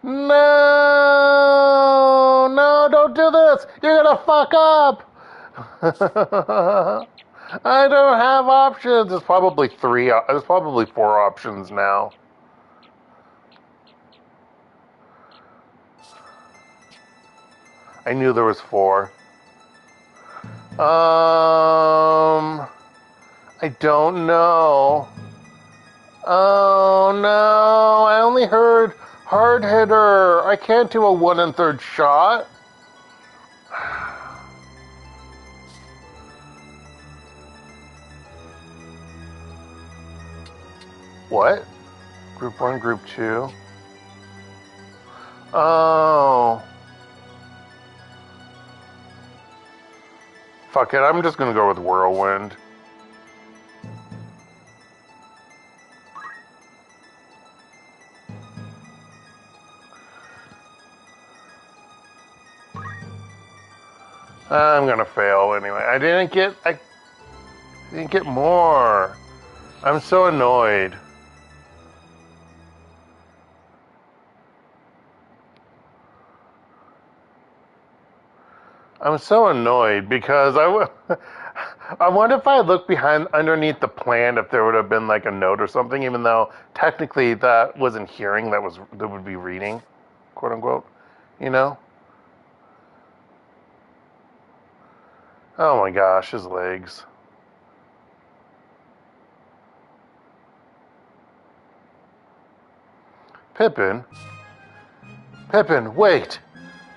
No! No, don't do this! You're gonna fuck up! I don't have options. There's probably 3. There's probably 4 options now. I knew there was 4. I don't know. Oh no! I only heard hard hitter. I can't do a 1 1/3 shot. What? Group 1, Group 2? Oh. Fuck it, I'm just gonna go with Whirlwind. I'm gonna fail anyway. I didn't get more. I'm so annoyed. I'm so annoyed because I wonder if I looked underneath the plant if there would have been like a note or something, even though technically that wasn't hearing, that would be reading, quote unquote, you know? Oh my gosh, his legs. Pippin? Pippin, wait!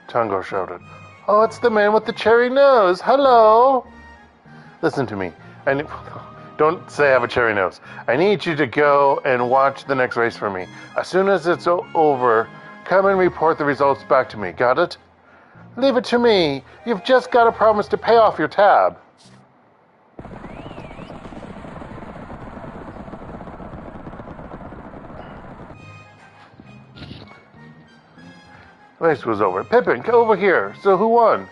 Tungo shouted. Oh, it's the man with the cherry nose. Hello! Listen to me. Don't say I have a cherry nose. I need you to go and watch the next race for me. As soon as it's over, come and report the results back to me. Got it? Leave it to me. You've just got to promise to pay off your tab. Race was over. Pippin, come over here. So who won?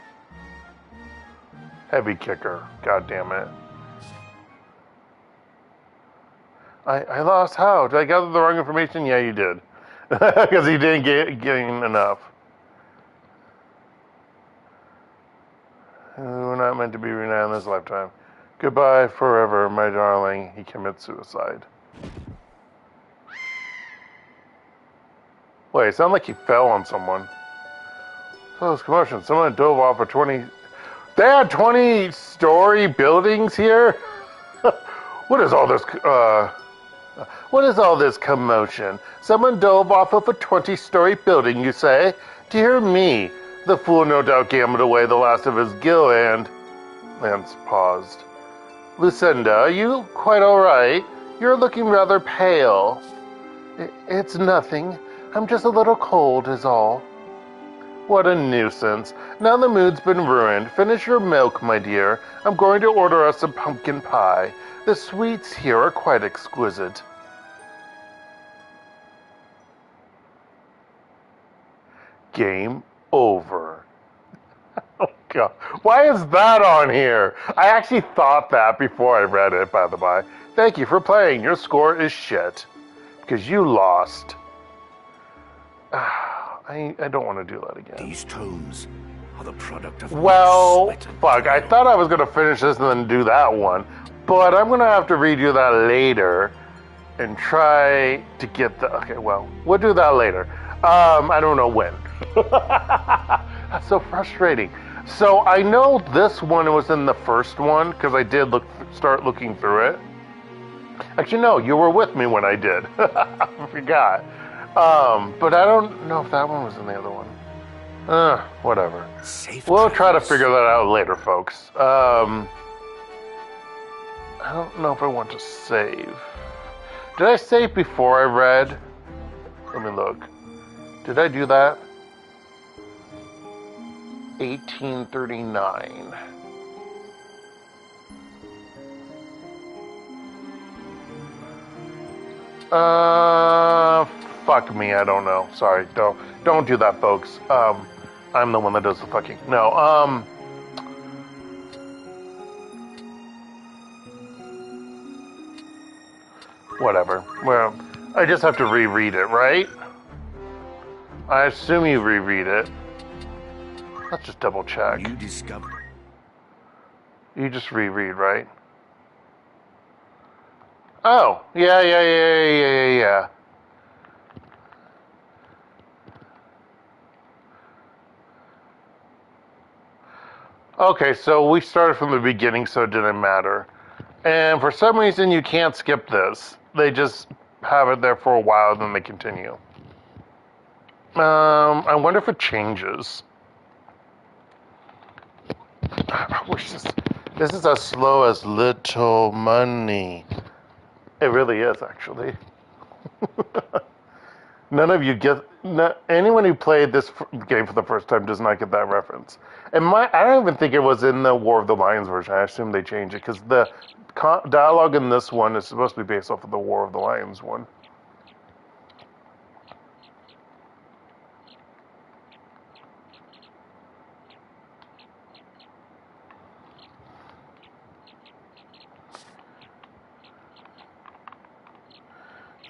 Heavy kicker. God damn it. I lost how? Did I gather the wrong information? Yeah, you did. Because he didn't get enough. We're not meant to be reunited in this lifetime. Goodbye forever, my darling. He commits suicide. Wait, it sounded like he fell on someone. Oh, this commotion. Someone dove off a 20... They had 20-story buildings here? What is all this... What is all this commotion? Someone dove off of a 20-story building, you say? Dear me. The fool no doubt gambled away the last of his gil and... Lance paused. Lucinda, are you quite all right? You're looking rather pale. It's nothing. I'm just a little cold is all. What a nuisance. Now the mood's been ruined. Finish your milk, my dear. I'm going to order us some pumpkin pie. The sweets here are quite exquisite. Game over. Oh, God. Why is that on here? I actually thought that before I read it, by the by. Thank you for playing. Your score is shit. Because you lost. I don't want to do that again. These tomes are the product of... Well, fuck. I thought I was going to finish this and then do that one. But I'm going to have to redo that later. And try to get the... Okay, well, we'll do that later. I don't know when. That's so frustrating. So I know this one was in the first one because I did start looking through it. Actually, no, you were with me when I did. I forgot. But I don't know if that one was in the other one. Whatever. We'll try to figure that out later, folks. I don't know if I want to save. Did I save before I read? Let me look. Did I do that? 1839. Fuck me, I don't know. Sorry, don't do that, folks. I'm the one that does the fucking... No, whatever. Well, I just have to reread it, right? I assume you reread it. Let's just double check. You discover. You just reread, right? Oh, yeah. Okay, so we started from the beginning, so it didn't matter. And for some reason, you can't skip this. They just have it there for a while, then they continue. I wonder if it changes. I wish this is as slow as little money. It really is, actually. None of you get... anyone who played this game for the first time does not get that reference. And I don't even think it was in the War of the Lions version. I assume they changed it, because the dialogue in this one is supposed to be based off of the War of the Lions one.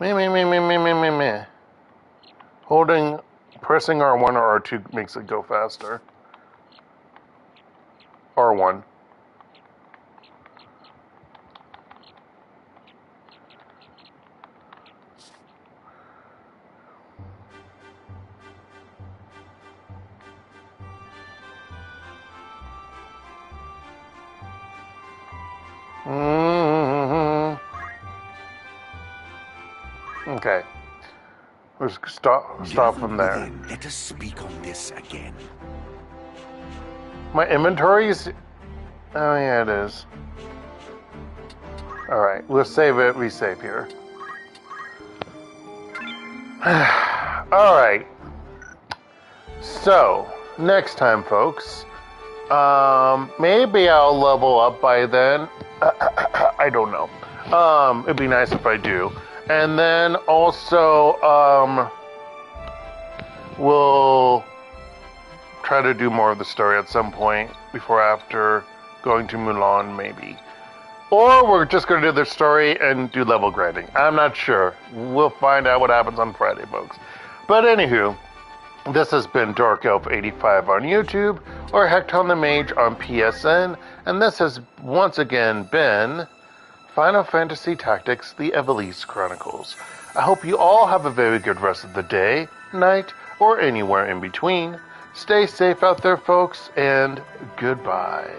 Me. Pressing R1 or R2 makes it go faster. R1. Okay. Let's stop from there. Let us speak on this again. My inventory's... Oh, yeah, it is. Alright, we'll save it. Resave here. Alright. So, next time, folks. Maybe I'll level up by then. I don't know. It'd be nice if I do. And then also, we'll try to do more of the story at some point before after going to Mulan, maybe. Or we're just going to do the story and do level grinding. I'm not sure. We'll find out what happens on Friday, folks. But anywho, this has been DarkElf85 on YouTube, or HektontheMage on PSN, and this has once again been Final Fantasy Tactics, the Ivalice Chronicles. I hope you all have a very good rest of the day, night, or anywhere in between. Stay safe out there, folks, and goodbye.